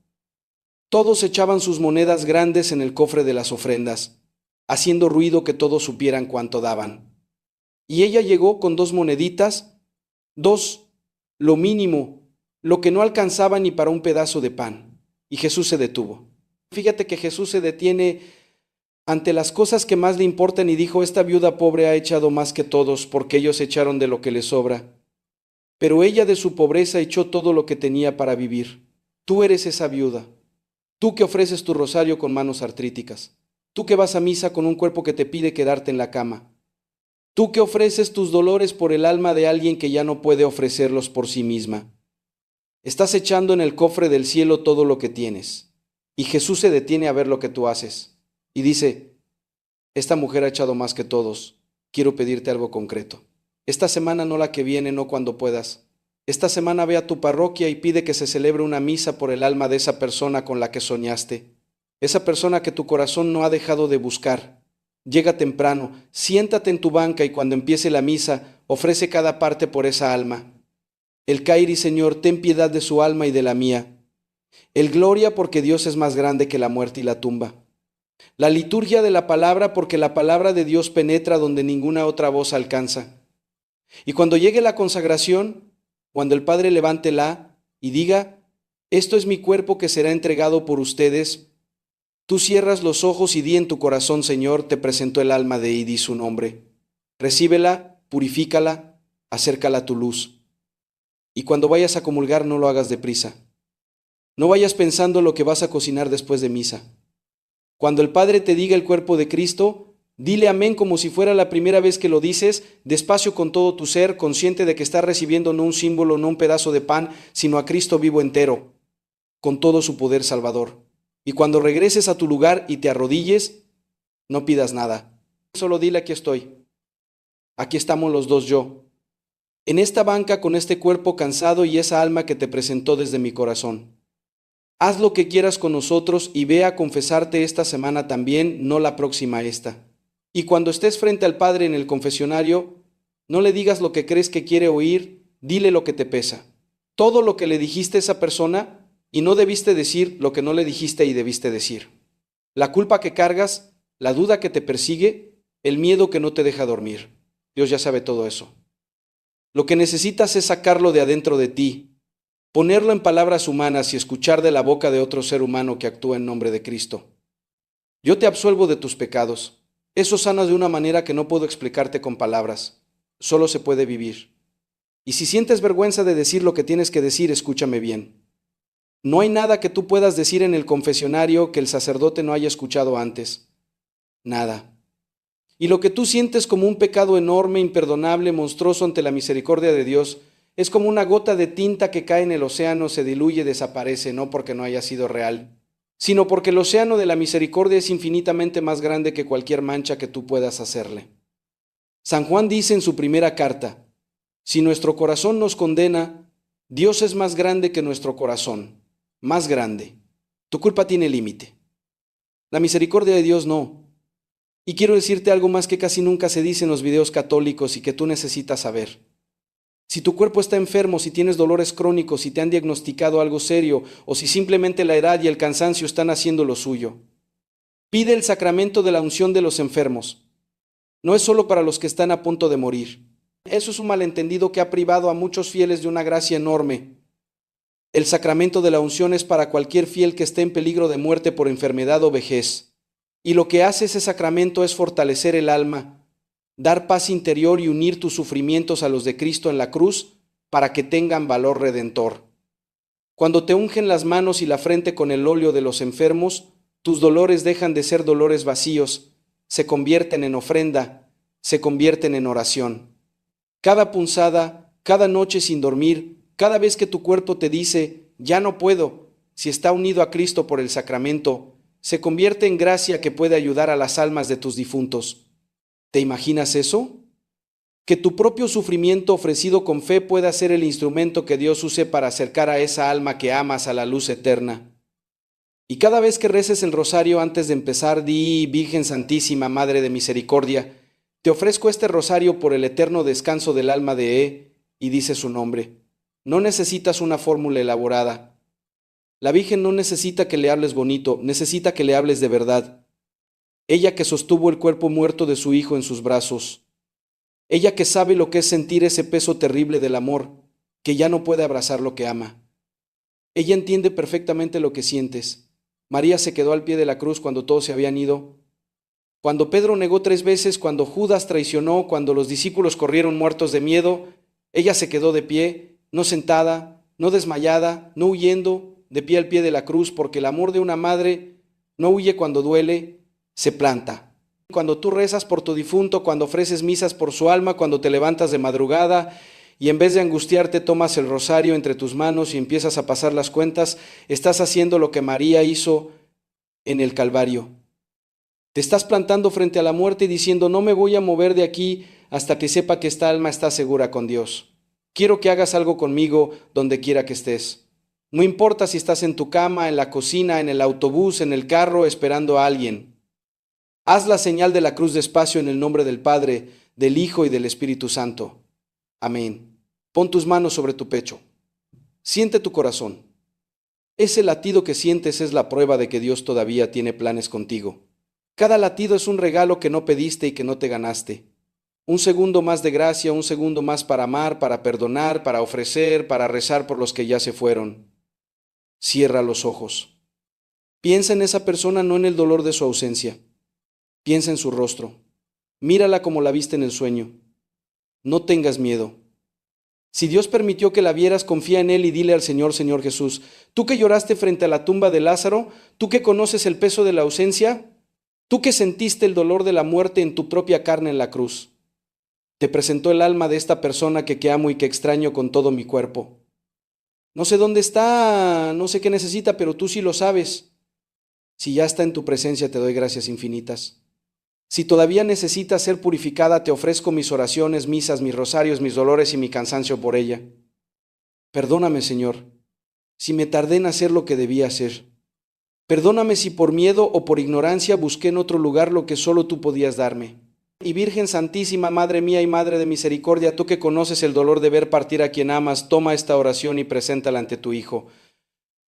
Todos echaban sus monedas grandes en el cofre de las ofrendas, haciendo ruido que todos supieran cuánto daban. Y ella llegó con 2 moneditas, 2, lo mínimo, lo que no alcanzaba ni para un pedazo de pan. Y Jesús se detuvo. Fíjate que Jesús se detiene ante las cosas que más le importan y dijo, esta viuda pobre ha echado más que todos, porque ellos echaron de lo que les sobra. Pero ella de su pobreza echó todo lo que tenía para vivir. Tú eres esa viuda. Tú que ofreces tu rosario con manos artríticas. Tú que vas a misa con un cuerpo que te pide quedarte en la cama. Tú que ofreces tus dolores por el alma de alguien que ya no puede ofrecerlos por sí misma. Estás echando en el cofre del cielo todo lo que tienes. Y Jesús se detiene a ver lo que tú haces. Y dice, esta mujer ha echado más que todos. Quiero pedirte algo concreto. Esta semana, no la que viene, no cuando puedas. Esta semana ve a tu parroquia y pide que se celebre una misa por el alma de esa persona con la que soñaste. Esa persona que tu corazón no ha dejado de buscar. Llega temprano, siéntate en tu banca y cuando empiece la misa, ofrece cada parte por esa alma. El Cairi, Señor, ten piedad de su alma y de la mía. El Gloria porque Dios es más grande que la muerte y la tumba. La liturgia de la palabra porque la palabra de Dios penetra donde ninguna otra voz alcanza. Y cuando llegue la consagración, cuando el Padre levante y diga, esto es mi cuerpo que será entregado por ustedes, tú cierras los ojos y di en tu corazón, Señor, te presento el alma de y di su nombre. Recíbela, purifícala, acércala a tu luz. Y cuando vayas a comulgar no lo hagas deprisa. No vayas pensando lo que vas a cocinar después de misa. Cuando el Padre te diga el cuerpo de Cristo, dile amén como si fuera la primera vez que lo dices, despacio con todo tu ser, consciente de que estás recibiendo no un símbolo, no un pedazo de pan, sino a Cristo vivo entero, con todo su poder salvador. Y cuando regreses a tu lugar y te arrodilles, no pidas nada. Solo dile, aquí estoy. Aquí estamos los dos yo. En esta banca con este cuerpo cansado y esa alma que te presentó desde mi corazón. Haz lo que quieras con nosotros y ve a confesarte esta semana también, no la próxima esta. Y cuando estés frente al Padre en el confesionario, no le digas lo que crees que quiere oír, dile lo que te pesa. Todo lo que le dijiste a esa persona y no debiste decir lo que no le dijiste y debiste decir. La culpa que cargas, la duda que te persigue, el miedo que no te deja dormir. Dios ya sabe todo eso. Lo que necesitas es sacarlo de adentro de ti, ponerlo en palabras humanas y escuchar de la boca de otro ser humano que actúa en nombre de Cristo. Yo te absuelvo de tus pecados. Eso sana de una manera que no puedo explicarte con palabras. Solo se puede vivir. Y si sientes vergüenza de decir lo que tienes que decir, escúchame bien. No hay nada que tú puedas decir en el confesionario que el sacerdote no haya escuchado antes. Nada. Y lo que tú sientes como un pecado enorme, imperdonable, monstruoso ante la misericordia de Dios, es como una gota de tinta que cae en el océano, se diluye, desaparece, no porque no haya sido real, sino porque el océano de la misericordia es infinitamente más grande que cualquier mancha que tú puedas hacerle. San Juan dice en su primera carta, si nuestro corazón nos condena, Dios es más grande que nuestro corazón, más grande. Tu culpa tiene límite. La misericordia de Dios no. Y quiero decirte algo más que casi nunca se dice en los videos católicos y que tú necesitas saber. Si tu cuerpo está enfermo, si tienes dolores crónicos, si te han diagnosticado algo serio o si simplemente la edad y el cansancio están haciendo lo suyo, pide el sacramento de la unción de los enfermos. No es solo para los que están a punto de morir. Eso es un malentendido que ha privado a muchos fieles de una gracia enorme. El sacramento de la unción es para cualquier fiel que esté en peligro de muerte por enfermedad o vejez. Y lo que hace ese sacramento es fortalecer el alma, dar paz interior y unir tus sufrimientos a los de Cristo en la cruz para que tengan valor redentor. Cuando te ungen las manos y la frente con el óleo de los enfermos, tus dolores dejan de ser dolores vacíos, se convierten en ofrenda, se convierten en oración. Cada punzada, cada noche sin dormir, cada vez que tu cuerpo te dice, ya no puedo, si está unido a Cristo por el sacramento, se convierte en gracia que puede ayudar a las almas de tus difuntos. ¿Te imaginas eso? Que tu propio sufrimiento ofrecido con fe pueda ser el instrumento que Dios use para acercar a esa alma que amas a la luz eterna. Y cada vez que reces el rosario antes de empezar, di, Virgen Santísima, Madre de Misericordia, te ofrezco este rosario por el eterno descanso del alma de y dice su nombre. No necesitas una fórmula elaborada. La Virgen no necesita que le hables bonito, necesita que le hables de verdad. Ella que sostuvo el cuerpo muerto de su hijo en sus brazos. Ella que sabe lo que es sentir ese peso terrible del amor, que ya no puede abrazar lo que ama. Ella entiende perfectamente lo que sientes. María se quedó al pie de la cruz cuando todos se habían ido. Cuando Pedro negó 3 veces, cuando Judas traicionó, cuando los discípulos corrieron muertos de miedo, ella se quedó de pie, no sentada, no desmayada, no huyendo, de pie al pie de la cruz, porque el amor de una madre no huye cuando duele, se planta. Cuando tú rezas por tu difunto, cuando ofreces misas por su alma, cuando te levantas de madrugada y en vez de angustiarte tomas el rosario entre tus manos y empiezas a pasar las cuentas, estás haciendo lo que María hizo en el Calvario. Te estás plantando frente a la muerte y diciendo, no me voy a mover de aquí hasta que sepa que esta alma está segura con Dios. Quiero que hagas algo conmigo donde quiera que estés. No importa si estás en tu cama, en la cocina, en el autobús, en el carro, esperando a alguien. Haz la señal de la cruz despacio en el nombre del Padre, del Hijo y del Espíritu Santo. Amén. Pon tus manos sobre tu pecho. Siente tu corazón. Ese latido que sientes es la prueba de que Dios todavía tiene planes contigo. Cada latido es un regalo que no pediste y que no te ganaste. Un segundo más de gracia, un segundo más para amar, para perdonar, para ofrecer, para rezar por los que ya se fueron. Cierra los ojos. Piensa en esa persona, no en el dolor de su ausencia. Piensa en su rostro. Mírala como la viste en el sueño. No tengas miedo. Si Dios permitió que la vieras, confía en Él y dile al Señor, Señor Jesús, tú que lloraste frente a la tumba de Lázaro, tú que conoces el peso de la ausencia, tú que sentiste el dolor de la muerte en tu propia carne en la cruz. Te presentó el alma de esta persona que amo y que extraño con todo mi cuerpo. No sé dónde está, no sé qué necesita, pero tú sí lo sabes. Si ya está en tu presencia, te doy gracias infinitas. Si todavía necesita ser purificada, te ofrezco mis oraciones, misas, mis rosarios, mis dolores y mi cansancio por ella. Perdóname, Señor, si me tardé en hacer lo que debía hacer. Perdóname si por miedo o por ignorancia busqué en otro lugar lo que solo tú podías darme. Y Virgen Santísima, Madre mía y Madre de Misericordia, tú que conoces el dolor de ver partir a quien amas, toma esta oración y preséntala ante tu Hijo.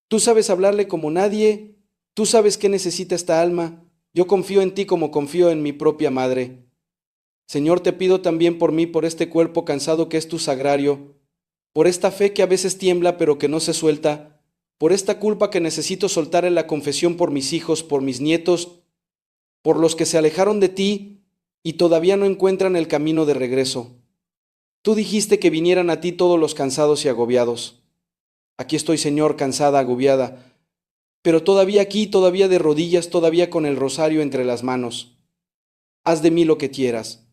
Tú sabes hablarle como nadie, tú sabes qué necesita esta alma. Yo confío en ti como confío en mi propia madre. Señor, te pido también por mí, por este cuerpo cansado que es tu sagrario, por esta fe que a veces tiembla pero que no se suelta, por esta culpa que necesito soltar en la confesión por mis hijos, por mis nietos, por los que se alejaron de ti y todavía no encuentran el camino de regreso. Tú dijiste que vinieran a ti todos los cansados y agobiados. Aquí estoy, Señor, cansada, agobiada, pero todavía aquí, todavía de rodillas, todavía con el rosario entre las manos. haz de mí lo que quieras.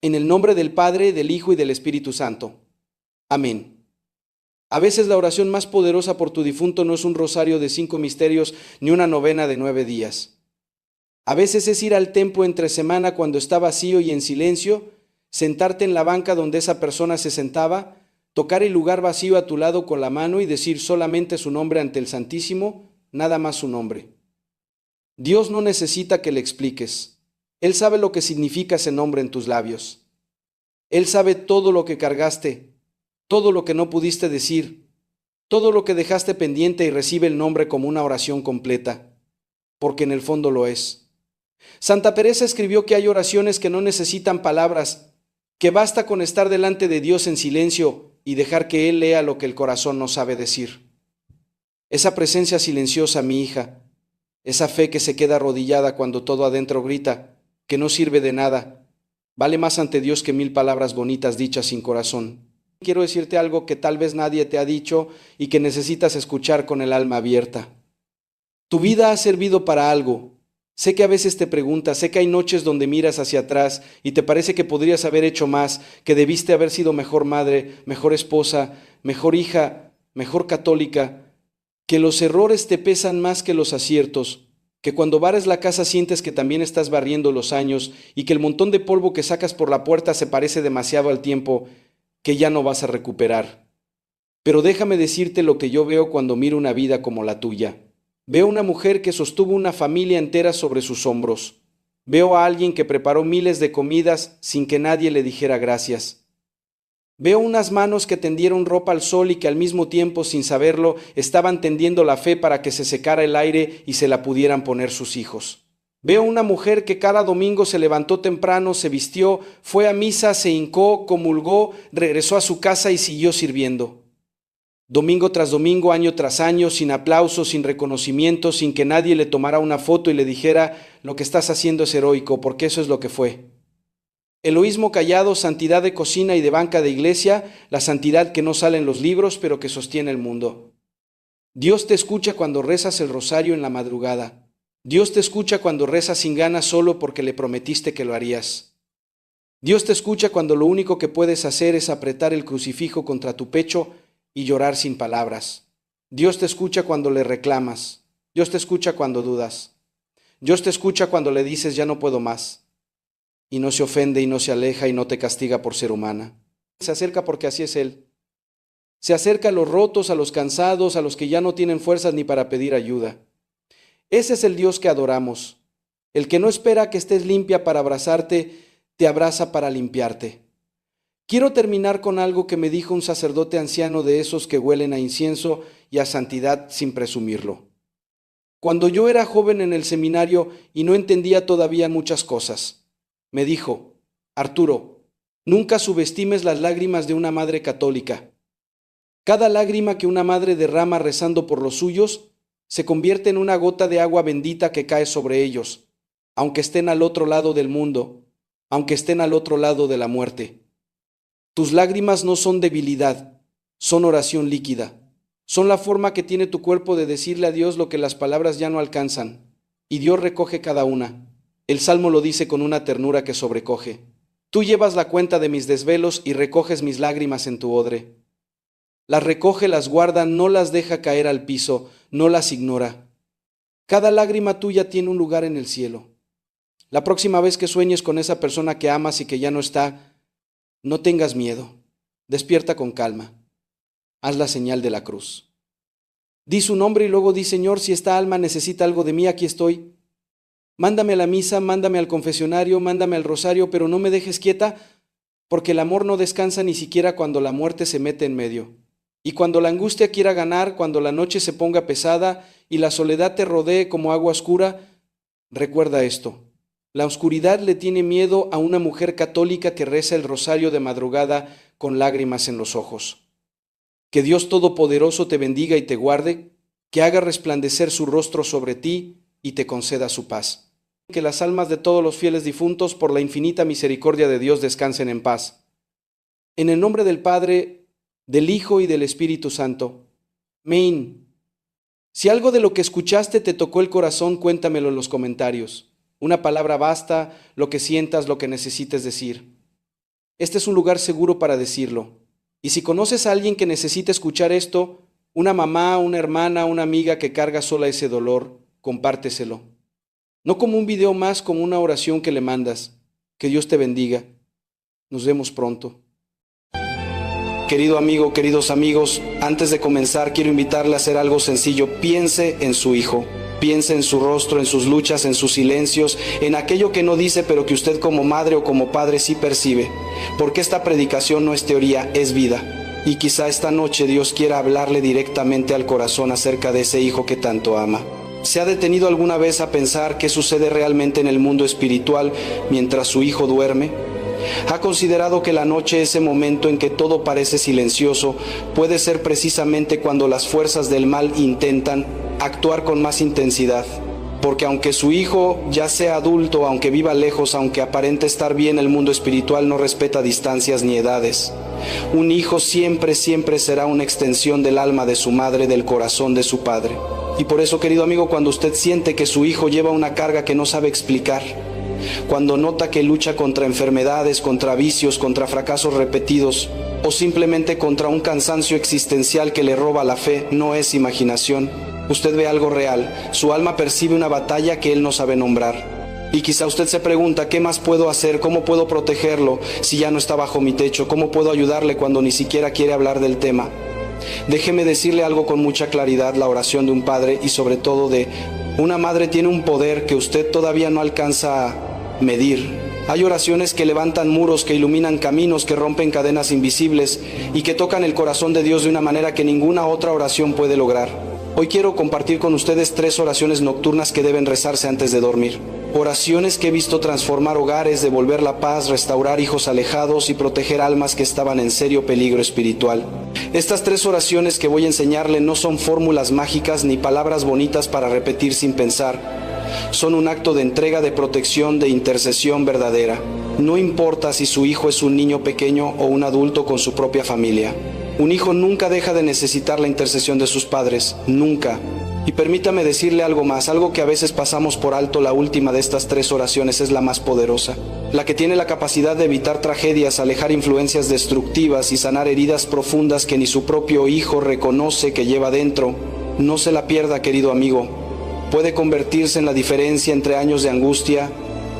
En el nombre del Padre, del Hijo y del Espíritu Santo. Amén. A veces la oración más poderosa por tu difunto no es un rosario de 5 misterios ni una novena de 9 días. A veces es ir al templo entre semana cuando está vacío y en silencio, sentarte en la banca donde esa persona se sentaba, tocar el lugar vacío a tu lado con la mano y decir solamente su nombre ante el Santísimo, nada más su nombre. Dios no necesita que le expliques. Él sabe lo que significa ese nombre en tus labios. Él sabe todo lo que cargaste, todo lo que no pudiste decir, todo lo que dejaste pendiente y recibe el nombre como una oración completa, porque en el fondo lo es. Santa Teresa escribió que hay oraciones que no necesitan palabras, que basta con estar delante de Dios en silencio y dejar que Él lea lo que el corazón no sabe decir. Esa presencia silenciosa, mi hija, esa fe que se queda arrodillada cuando todo adentro grita, que no sirve de nada, vale más ante Dios que 1000 palabras bonitas dichas sin corazón. Quiero decirte algo que tal vez nadie te ha dicho y que necesitas escuchar con el alma abierta. Tu vida ha servido para algo. Sé que a veces te preguntas, sé que hay noches donde miras hacia atrás y te parece que podrías haber hecho más, que debiste haber sido mejor madre, mejor esposa, mejor hija, mejor católica, que los errores te pesan más que los aciertos, que cuando barres la casa sientes que también estás barriendo los años y que el montón de polvo que sacas por la puerta se parece demasiado al tiempo que ya no vas a recuperar. Pero déjame decirte lo que yo veo cuando miro una vida como la tuya. Veo una mujer que sostuvo una familia entera sobre sus hombros. Veo a alguien que preparó miles de comidas sin que nadie le dijera gracias. Veo unas manos que tendieron ropa al sol y que al mismo tiempo, sin saberlo, estaban tendiendo la fe para que se secara el aire y se la pudieran poner sus hijos. Veo una mujer que cada domingo se levantó temprano, se vistió, fue a misa, se hincó, comulgó, regresó a su casa y siguió sirviendo. Domingo tras domingo, año tras año, sin aplausos, sin reconocimiento, sin que nadie le tomara una foto y le dijera, lo que estás haciendo es heroico, porque eso es lo que fue. Eloísmo callado, santidad de cocina y de banca de iglesia, la santidad que no sale en los libros, pero que sostiene el mundo. Dios te escucha cuando rezas el rosario en la madrugada. Dios te escucha cuando rezas sin ganas solo porque le prometiste que lo harías. Dios te escucha cuando lo único que puedes hacer es apretar el crucifijo contra tu pecho y llorar sin palabras. Dios te escucha cuando le reclamas. Dios te escucha cuando dudas. Dios te escucha cuando le dices ya no puedo más. Y no se ofende y no se aleja y no te castiga por ser humana. Se acerca porque así es Él. Se acerca a los rotos, a los cansados, a los que ya no tienen fuerzas ni para pedir ayuda. Ese es el Dios que adoramos. El que no espera que estés limpia para abrazarte, te abraza para limpiarte. Quiero terminar con algo que me dijo un sacerdote anciano de esos que huelen a incienso y a santidad sin presumirlo. Cuando yo era joven en el seminario y no entendía todavía muchas cosas, me dijo, Arturo, nunca subestimes las lágrimas de una madre católica. Cada lágrima que una madre derrama rezando por los suyos se convierte en una gota de agua bendita que cae sobre ellos, aunque estén al otro lado del mundo, aunque estén al otro lado de la muerte. Tus lágrimas no son debilidad, son oración líquida. Son la forma que tiene tu cuerpo de decirle a Dios lo que las palabras ya no alcanzan, y Dios recoge cada una. El Salmo lo dice con una ternura que sobrecoge. Tú llevas la cuenta de mis desvelos y recoges mis lágrimas en tu odre. Las recoge, las guarda, no las deja caer al piso, no las ignora. Cada lágrima tuya tiene un lugar en el cielo. La próxima vez que sueñes con esa persona que amas y que ya no está, no tengas miedo. Despierta con calma. Haz la señal de la cruz. Di su nombre y luego di, Señor, si esta alma necesita algo de mí, aquí estoy. Mándame a la misa, mándame al confesionario, mándame al rosario, pero no me dejes quieta, porque el amor no descansa ni siquiera cuando la muerte se mete en medio. Y cuando la angustia quiera ganar, cuando la noche se ponga pesada y la soledad te rodee como agua oscura, recuerda esto. La oscuridad le tiene miedo a una mujer católica que reza el rosario de madrugada con lágrimas en los ojos. Que Dios Todopoderoso te bendiga y te guarde, que haga resplandecer su rostro sobre ti y te conceda su paz. Que las almas de todos los fieles difuntos, por la infinita misericordia de Dios, descansen en paz. En el nombre del Padre, del Hijo y del Espíritu Santo. Amén. Si algo de lo que escuchaste te tocó el corazón, cuéntamelo en los comentarios. Una palabra basta, lo que sientas, lo que necesites decir. Este es un lugar seguro para decirlo. Y si conoces a alguien que necesite escuchar esto, una mamá, una hermana, una amiga que carga sola ese dolor, compárteselo. No como un video más, como una oración que le mandas. Que Dios te bendiga. Nos vemos pronto. Querido amigo, queridos amigos, antes de comenzar quiero invitarle a hacer algo sencillo. Piense en su hijo. Piense en su rostro, en sus luchas, en sus silencios, en aquello que no dice pero que usted como madre o como padre sí percibe. Porque esta predicación no es teoría, es vida. Y quizá esta noche Dios quiera hablarle directamente al corazón acerca de ese hijo que tanto ama. ¿Se ha detenido alguna vez a pensar qué sucede realmente en el mundo espiritual mientras su hijo duerme? ¿Ha considerado que la noche, ese momento en que todo parece silencioso, puede ser precisamente cuando las fuerzas del mal intentan actuar con más intensidad? Porque aunque su hijo ya sea adulto, aunque viva lejos, aunque aparente estar bien, el mundo espiritual no respeta distancias ni edades. Un hijo siempre será una extensión del alma de su madre, del corazón de su padre. Y por eso, querido amigo, cuando usted siente que su hijo lleva una carga que no sabe explicar, cuando nota que lucha contra enfermedades, contra vicios, contra fracasos repetidos, o simplemente contra un cansancio existencial que le roba la fe, no es imaginación. Usted ve algo real, su alma percibe una batalla que él no sabe nombrar. Y quizá usted se pregunta, ¿qué más puedo hacer? ¿Cómo puedo protegerlo si ya no está bajo mi techo? ¿Cómo puedo ayudarle cuando ni siquiera quiere hablar del tema? Déjeme decirle algo con mucha claridad: la oración de un padre y sobre todo de una madre tiene un poder que usted todavía no alcanza a medir. Hay oraciones que levantan muros, que iluminan caminos, que rompen cadenas invisibles y que tocan el corazón de Dios de una manera que ninguna otra oración puede lograr. Hoy quiero compartir con ustedes 3 oraciones nocturnas que deben rezarse antes de dormir. Oraciones que he visto transformar hogares, devolver la paz, restaurar hijos alejados y proteger almas que estaban en serio peligro espiritual. Estas 3 oraciones que voy a enseñarle no son fórmulas mágicas ni palabras bonitas para repetir sin pensar. Son un acto de entrega, de protección, de intercesión verdadera. No importa si su hijo es un niño pequeño o un adulto con su propia familia. Un hijo nunca deja de necesitar la intercesión de sus padres, nunca. Y permítame decirle algo más, algo que a veces pasamos por alto. La última de estas 3 oraciones es la más poderosa, la que tiene la capacidad de evitar tragedias, alejar influencias destructivas y sanar heridas profundas que ni su propio hijo reconoce que lleva dentro. No se la pierda, querido amigo. Puede convertirse en la diferencia entre años de angustia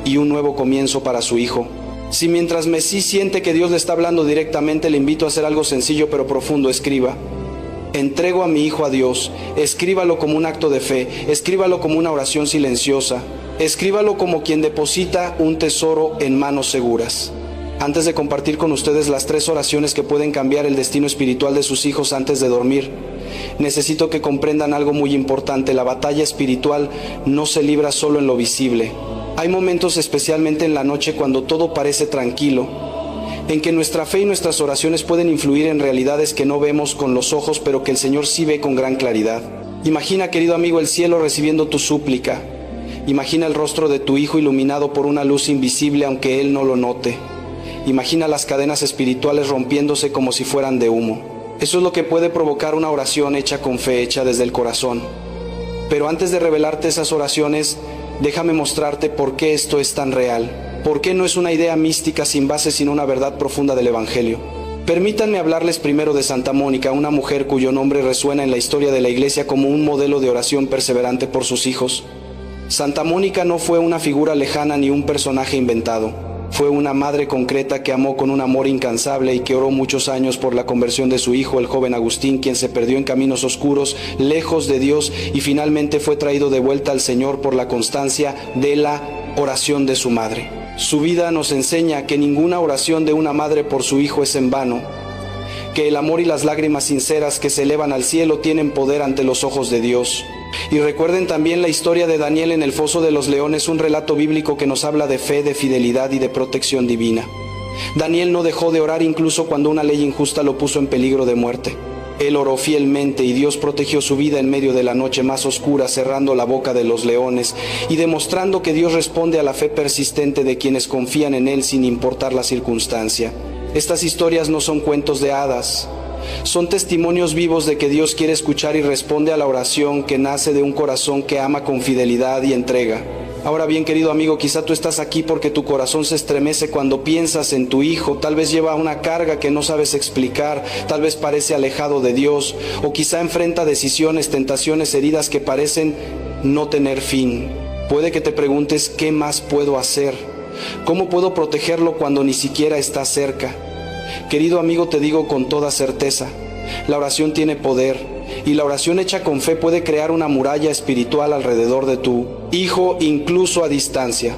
y un nuevo comienzo para su hijo. Si mientras Messi siente que Dios le está hablando directamente, le invito a hacer algo sencillo pero profundo. Escriba: entrego a mi hijo a Dios. Escríbalo como un acto de fe, escríbalo como una oración silenciosa, escríbalo como quien deposita un tesoro en manos seguras. Antes de compartir con ustedes las 3 oraciones que pueden cambiar el destino espiritual de sus hijos antes de dormir, necesito que comprendan algo muy importante. La batalla espiritual no se libra solo en lo visible. Hay momentos, especialmente en la noche, cuando todo parece tranquilo, en que nuestra fe y nuestras oraciones pueden influir en realidades que no vemos con los ojos, pero que el Señor sí ve con gran claridad. Imagina, querido amigo, el cielo recibiendo tu súplica. Imagina el rostro de tu hijo iluminado por una luz invisible, aunque él no lo note. Imagina las cadenas espirituales rompiéndose como si fueran de humo. Eso es lo que puede provocar una oración hecha con fe, hecha desde el corazón. Pero antes de revelarte esas oraciones, déjame mostrarte por qué esto es tan real. ¿Por qué no es una idea mística sin base, sino una verdad profunda del Evangelio? Permítanme hablarles primero de Santa Mónica, una mujer cuyo nombre resuena en la historia de la Iglesia como un modelo de oración perseverante por sus hijos. Santa Mónica no fue una figura lejana ni un personaje inventado. Fue una madre concreta que amó con un amor incansable y que oró muchos años por la conversión de su hijo, el joven Agustín, quien se perdió en caminos oscuros, lejos de Dios, y finalmente fue traído de vuelta al Señor por la constancia de la oración de su madre. Su vida nos enseña que ninguna oración de una madre por su hijo es en vano, que el amor y las lágrimas sinceras que se elevan al cielo tienen poder ante los ojos de Dios. Y recuerden también la historia de Daniel en el foso de los leones, un relato bíblico que nos habla de fe, de fidelidad y de protección divina. Daniel no dejó de orar incluso cuando una ley injusta lo puso en peligro de muerte. Él oró fielmente y Dios protegió su vida en medio de la noche más oscura, cerrando la boca de los leones y demostrando que Dios responde a la fe persistente de quienes confían en Él sin importar la circunstancia. Estas historias no son cuentos de hadas. Son testimonios vivos de que Dios quiere escuchar y responde a la oración que nace de un corazón que ama con fidelidad y entrega. Ahora bien, querido amigo, quizá tú estás aquí porque tu corazón se estremece cuando piensas en tu hijo. Tal vez lleva una carga que no sabes explicar, tal vez parece alejado de Dios, o quizá enfrenta decisiones, tentaciones, heridas que parecen no tener fin. Puede que te preguntes, ¿qué más puedo hacer? ¿Cómo puedo protegerlo cuando ni siquiera está cerca? Querido amigo, te digo con toda certeza, la oración tiene poder. Y la oración hecha con fe puede crear una muralla espiritual alrededor de tu hijo, incluso a distancia.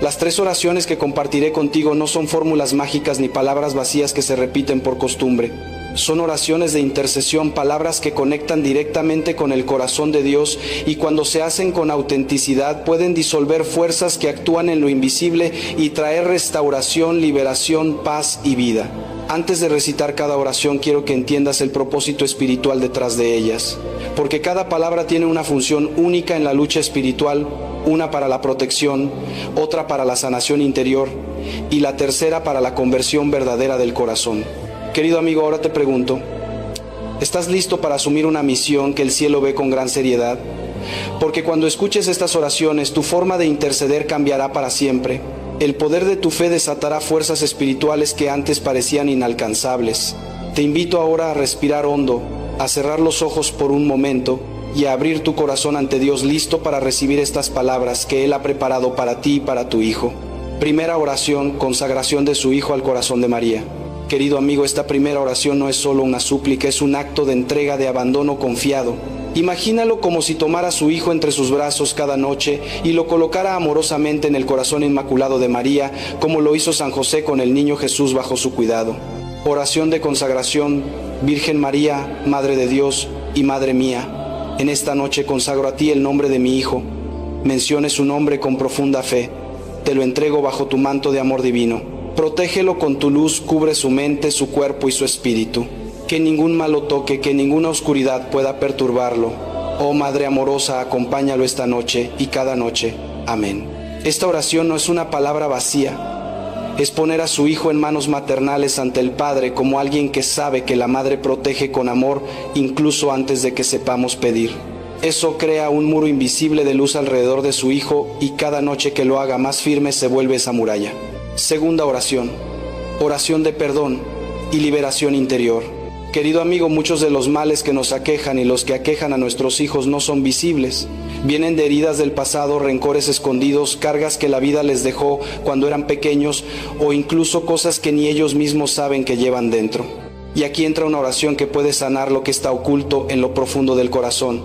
Las 3 oraciones que compartiré contigo no son fórmulas mágicas ni palabras vacías que se repiten por costumbre. Son oraciones de intercesión, palabras que conectan directamente con el corazón de Dios y cuando se hacen con autenticidad pueden disolver fuerzas que actúan en lo invisible y traer restauración, liberación, paz y vida. Antes de recitar cada oración quiero que entiendas el propósito espiritual detrás de ellas, porque cada palabra tiene una función única en la lucha espiritual, una para la protección, otra para la sanación interior y la tercera para la conversión verdadera del corazón. Querido amigo, ahora te pregunto, ¿estás listo para asumir una misión que el cielo ve con gran seriedad? Porque cuando escuches estas oraciones, tu forma de interceder cambiará para siempre. El poder de tu fe desatará fuerzas espirituales que antes parecían inalcanzables. Te invito ahora a respirar hondo, a cerrar los ojos por un momento y a abrir tu corazón ante Dios listo para recibir estas palabras que Él ha preparado para ti y para tu hijo. Primera oración, consagración de su hijo al corazón de María. Querido amigo, esta primera oración no es solo una súplica, es un acto de entrega, de abandono confiado. Imagínalo como si tomara a su hijo entre sus brazos cada noche y lo colocara amorosamente en el corazón inmaculado de María, como lo hizo San José con el niño Jesús bajo su cuidado. Oración de consagración. Virgen María, Madre de Dios y Madre mía, en esta noche consagro a ti el nombre de mi hijo. Mencione su nombre con profunda fe. Te lo entrego bajo tu manto de amor divino. Protégelo con tu luz, cubre su mente, su cuerpo y su espíritu. Que ningún mal lo toque, que ninguna oscuridad pueda perturbarlo. Oh Madre amorosa, acompáñalo esta noche y cada noche. Amén. Esta oración no es una palabra vacía. Es poner a su hijo en manos maternales ante el Padre como alguien que sabe que la Madre protege con amor incluso antes de que sepamos pedir. Eso crea un muro invisible de luz alrededor de su hijo y cada noche que lo haga más firme se vuelve esa muralla. Segunda oración. Oración de perdón y liberación interior. Querido amigo, muchos de los males que nos aquejan y los que aquejan a nuestros hijos no son visibles. Vienen de heridas del pasado, rencores escondidos, cargas que la vida les dejó cuando eran pequeños o incluso cosas que ni ellos mismos saben que llevan dentro. Y aquí entra una oración que puede sanar lo que está oculto en lo profundo del corazón.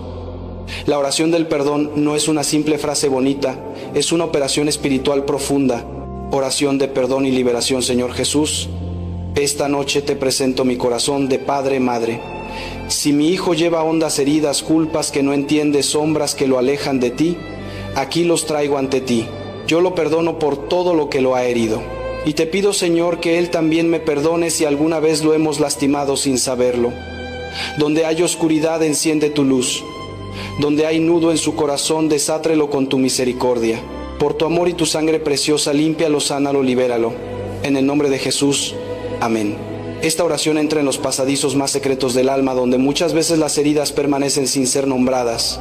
La oración del perdón no es una simple frase bonita, es una operación espiritual profunda. Oración de perdón y liberación, Señor Jesús. Esta noche te presento mi corazón de padre, madre. Si mi hijo lleva hondas heridas, culpas que no entiende, sombras que lo alejan de ti, aquí los traigo ante ti. Yo lo perdono por todo lo que lo ha herido. Y te pido, Señor, que Él también me perdone si alguna vez lo hemos lastimado sin saberlo. Donde hay oscuridad, enciende tu luz. Donde hay nudo en su corazón, desátrelo con tu misericordia. Por tu amor y tu sangre preciosa, límpialo, sánalo, libéralo. En el nombre de Jesús. Amén. Esta oración entra en los pasadizos más secretos del alma, donde muchas veces las heridas permanecen sin ser nombradas.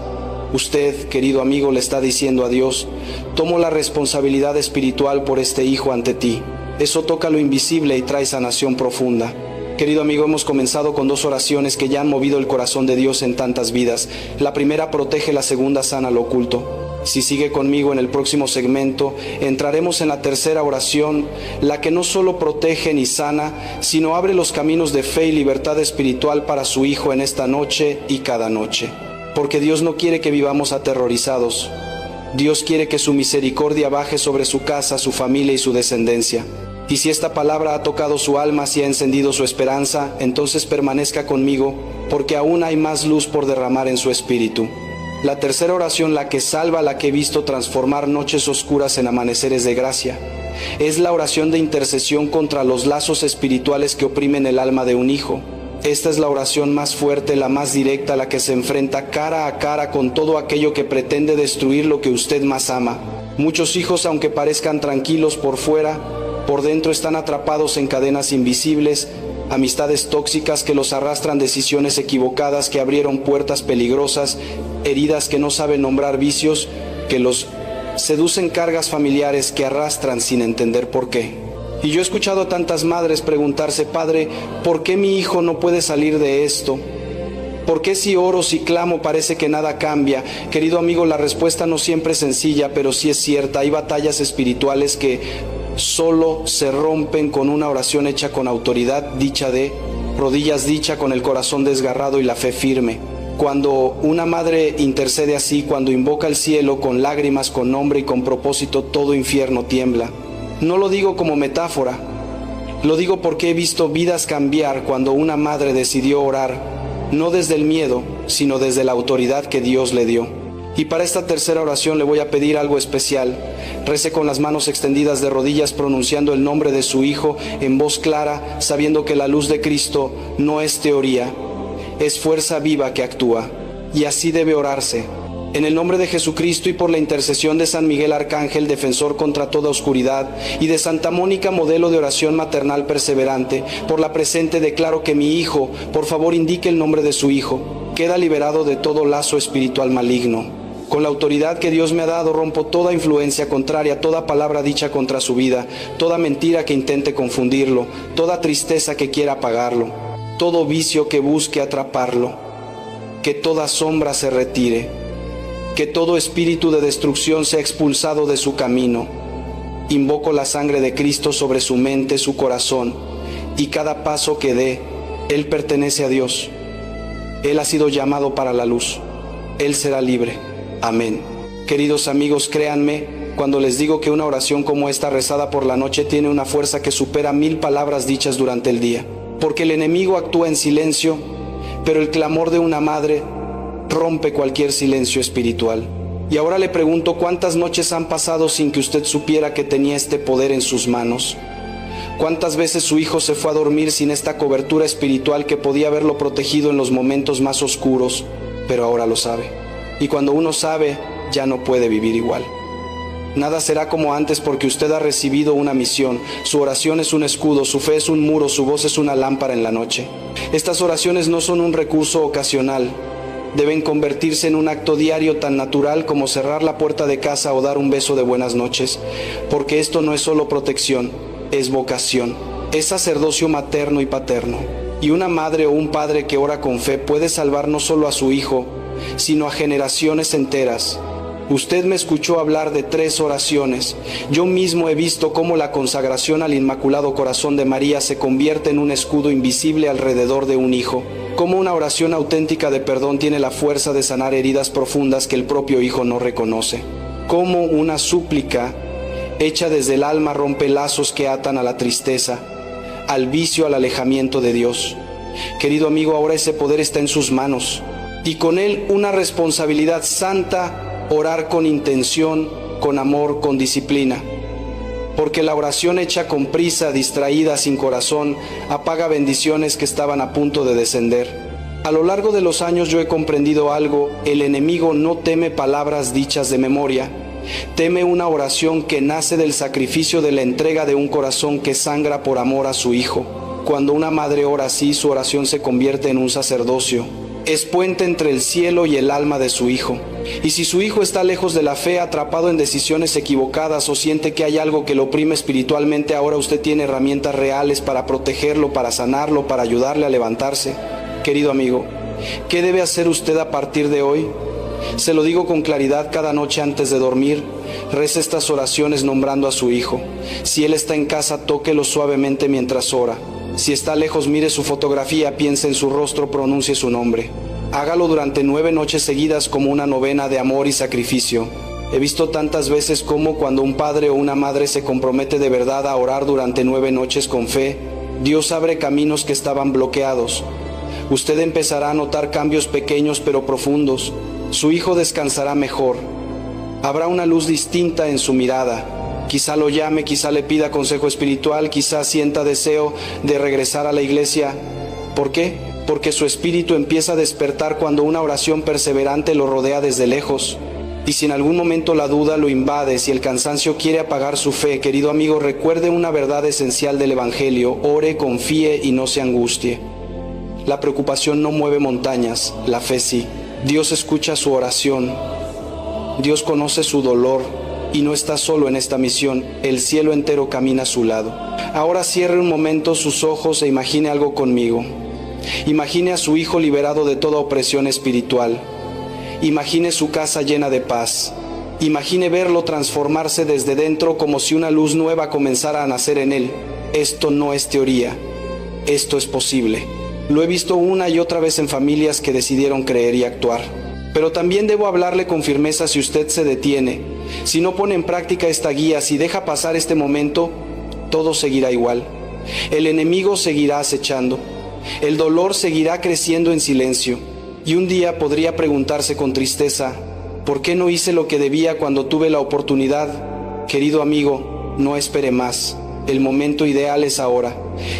Usted, querido amigo, le está diciendo a Dios: tomo la responsabilidad espiritual por este hijo ante ti. Eso toca lo invisible y trae sanación profunda. Querido amigo, hemos comenzado con 2 oraciones que ya han movido el corazón de Dios en tantas vidas. La primera protege, la segunda sana lo oculto. Si sigue conmigo en el próximo segmento, entraremos en la tercera oración, la que no solo protege ni sana, sino abre los caminos de fe y libertad espiritual para su hijo en esta noche y cada noche. Porque Dios no quiere que vivamos aterrorizados. Dios quiere que su misericordia baje sobre su casa, su familia y su descendencia. Y si esta palabra ha tocado su alma, si ha encendido su esperanza, entonces permanezca conmigo, porque aún hay más luz por derramar en su espíritu. La tercera oración, la que salva, la que he visto transformar noches oscuras en amaneceres de gracia, es la oración de intercesión contra los lazos espirituales que oprimen el alma de un hijo. Esta es la oración más fuerte, la más directa, la que se enfrenta cara a cara con todo aquello que pretende destruir lo que usted más ama. Muchos hijos, aunque parezcan tranquilos por fuera, por dentro están atrapados en cadenas invisibles, amistades tóxicas que los arrastran, decisiones equivocadas que abrieron puertas peligrosas, heridas que no saben nombrar, vicios que los seducen cargas familiares que arrastran sin entender por qué. Y yo he escuchado a tantas madres preguntarse: Padre, ¿por qué mi hijo no puede salir de esto? ¿Por qué si oro, si clamo, parece que nada cambia? Querido amigo, la respuesta no siempre es sencilla, pero sí es cierta. Hay batallas espirituales que solo se rompen con una oración hecha con autoridad, dicha de rodillas, dicha con el corazón desgarrado y la fe firme. Cuando una madre intercede así, cuando invoca al cielo con lágrimas, con nombre y con propósito, todo infierno tiembla. No lo digo como metáfora, lo digo porque he visto vidas cambiar cuando una madre decidió orar, no desde el miedo, sino desde la autoridad que Dios le dio. Y para esta tercera oración le voy a pedir algo especial. Rece con las manos extendidas de rodillas, pronunciando el nombre de su Hijo en voz clara, sabiendo que la luz de Cristo no es teoría, es fuerza viva que actúa. Y así debe orarse: en el nombre de Jesucristo y por la intercesión de San Miguel Arcángel, defensor contra toda oscuridad, y de Santa Mónica, modelo de oración maternal perseverante, por la presente declaro que mi hijo, por favor indique el nombre de su hijo, queda liberado de todo lazo espiritual maligno. Con la autoridad que Dios me ha dado, rompo toda influencia contraria, toda palabra dicha contra su vida, toda mentira que intente confundirlo, toda tristeza que quiera apagarlo, todo vicio que busque atraparlo. Que toda sombra se retire, que todo espíritu de destrucción sea expulsado de su camino. Invoco la sangre de Cristo sobre su mente, su corazón, y cada paso que dé, Él pertenece a Dios. Él ha sido llamado para la luz. Él será libre. Amén. Queridos amigos, créanme cuando les digo que una oración como esta rezada por la noche tiene una fuerza que supera 1000 palabras dichas durante el día. Porque el enemigo actúa en silencio, pero el clamor de una madre rompe cualquier silencio espiritual. Y ahora le pregunto: ¿cuántas noches han pasado sin que usted supiera que tenía este poder en sus manos? ¿Cuántas veces su hijo se fue a dormir sin esta cobertura espiritual que podía haberlo protegido en los momentos más oscuros, pero ahora lo sabe? Y cuando uno sabe, ya no puede vivir igual. Nada será como antes porque usted ha recibido una misión. Su oración es un escudo, su fe es un muro, su voz es una lámpara en la noche. Estas oraciones no son un recurso ocasional. Deben convertirse en un acto diario tan natural como cerrar la puerta de casa o dar un beso de buenas noches. Porque esto no es solo protección, es vocación, es sacerdocio materno y paterno. Y una madre o un padre que ora con fe puede salvar no solo a su hijo, sino a generaciones enteras. Usted me escuchó hablar de 3 oraciones. Yo mismo he visto cómo la consagración al Inmaculado Corazón de María se convierte en un escudo invisible alrededor de un hijo. Cómo una oración auténtica de perdón tiene la fuerza de sanar heridas profundas que el propio hijo no reconoce. Cómo una súplica hecha desde el alma rompe lazos que atan a la tristeza, al vicio, al alejamiento de Dios. Querido amigo, ahora ese poder está en sus manos. Y con él una responsabilidad santa: orar con intención, con amor, con disciplina. Porque la oración hecha con prisa, distraída, sin corazón, apaga bendiciones que estaban a punto de descender. A lo largo de los años yo he comprendido algo: el enemigo no teme palabras dichas de memoria, teme una oración que nace del sacrificio de la entrega de un corazón que sangra por amor a su hijo. Cuando una madre ora así, su oración se convierte en un sacerdocio. Es puente entre el cielo y el alma de su hijo. Y si su hijo está lejos de la fe, atrapado en decisiones equivocadas o siente que hay algo que lo oprime espiritualmente, ahora usted tiene herramientas reales para protegerlo, para sanarlo, para ayudarle a levantarse. Querido amigo, ¿qué debe hacer usted a partir de hoy? Se lo digo con claridad: cada noche antes de dormir, rece estas oraciones nombrando a su hijo. Si él está en casa, tóquelo suavemente mientras ora. Si está lejos, mire su fotografía, piense en su rostro, pronuncie su nombre. Hágalo durante 9 noches seguidas como una novena de amor y sacrificio. He visto tantas veces cómo cuando un padre o una madre se compromete de verdad a orar durante 9 noches con fe, Dios abre caminos que estaban bloqueados. Usted empezará a notar cambios pequeños pero profundos. Su hijo descansará mejor. Habrá una luz distinta en su mirada. Quizá lo llame, quizá le pida consejo espiritual, quizá sienta deseo de regresar a la iglesia. ¿Por qué? Porque su espíritu empieza a despertar cuando una oración perseverante lo rodea desde lejos. Y si en algún momento la duda lo invade, si el cansancio quiere apagar su fe, querido amigo, recuerde una verdad esencial del Evangelio: ore, confíe y no se angustie. La preocupación no mueve montañas, la fe sí. Dios escucha su oración. Dios conoce su dolor y no está solo en esta misión, el cielo entero camina a su lado. Ahora cierre un momento sus ojos e imagine algo conmigo. Imagine a su hijo liberado de toda opresión espiritual. Imagine su casa llena de paz. Imagine verlo transformarse desde dentro como si una luz nueva comenzara a nacer en él. Esto no es teoría, esto es posible. Lo he visto una y otra vez en familias que decidieron creer y actuar. Pero también debo hablarle con firmeza si usted se detiene, si no pone en práctica esta guía, si deja pasar este momento, todo seguirá igual. El enemigo seguirá acechando. El dolor seguirá creciendo en silencio. Y un día podría preguntarse con tristeza, ¿por qué no hice lo que debía cuando tuve la oportunidad? Querido amigo, no espere más. El momento ideal es ahora.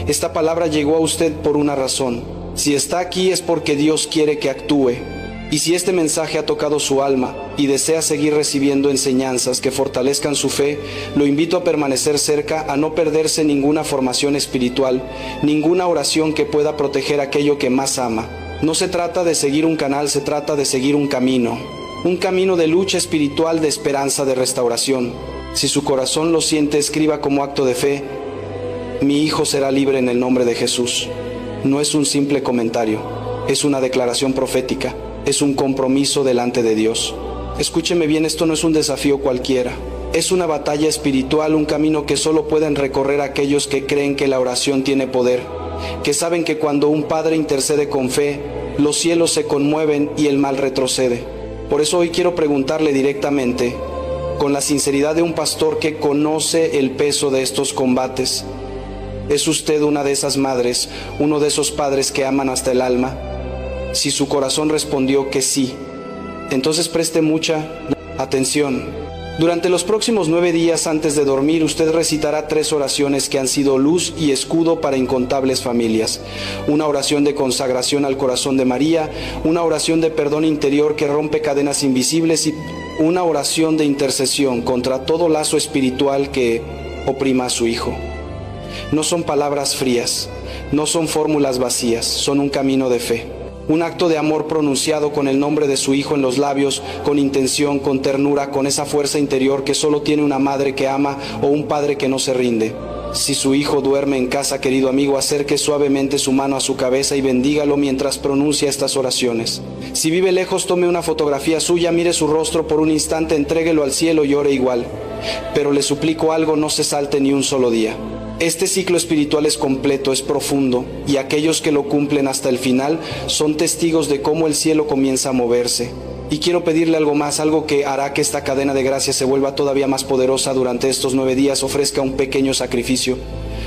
Esta palabra llegó a usted por una razón. Si está aquí es porque Dios quiere que actúe. Y si este mensaje ha tocado su alma y desea seguir recibiendo enseñanzas que fortalezcan su fe, lo invito a permanecer cerca, a no perderse ninguna formación espiritual, ninguna oración que pueda proteger aquello que más ama. No se trata de seguir un canal, se trata de seguir un camino de lucha espiritual, de esperanza, de restauración. Si su corazón lo siente, escriba como acto de fe: mi hijo será libre en el nombre de Jesús. No es un simple comentario, es una declaración profética. Es un compromiso delante de Dios. Escúcheme bien, esto no es un desafío cualquiera. Es una batalla espiritual, un camino que solo pueden recorrer aquellos que creen que la oración tiene poder, que saben que cuando un padre intercede con fe, los cielos se conmueven y el mal retrocede. Por eso hoy quiero preguntarle directamente, con la sinceridad de un pastor que conoce el peso de estos combates: ¿es usted una de esas madres, uno de esos padres que aman hasta el alma? Si su corazón respondió que sí, entonces preste mucha atención. Durante los próximos 9 días antes de dormir, usted recitará 3 oraciones que han sido luz y escudo para incontables familias. Una oración de consagración al corazón de María, una oración de perdón interior que rompe cadenas invisibles y una oración de intercesión contra todo lazo espiritual que oprima a su hijo. No son palabras frías, no son fórmulas vacías, son un camino de fe. Un acto de amor pronunciado con el nombre de su hijo en los labios, con intención, con ternura, con esa fuerza interior que solo tiene una madre que ama o un padre que no se rinde. Si su hijo duerme en casa, querido amigo, acerque suavemente su mano a su cabeza y bendígalo mientras pronuncia estas oraciones. Si vive lejos, tome una fotografía suya, mire su rostro por un instante, entréguelo al cielo y ore igual. Pero le suplico algo: no se salte ni un solo día. Este ciclo espiritual es completo, es profundo, y aquellos que lo cumplen hasta el final son testigos de cómo el cielo comienza a moverse. Y quiero pedirle algo más, algo que hará que esta cadena de gracia se vuelva todavía más poderosa durante estos 9 días. Ofrezca un pequeño sacrificio.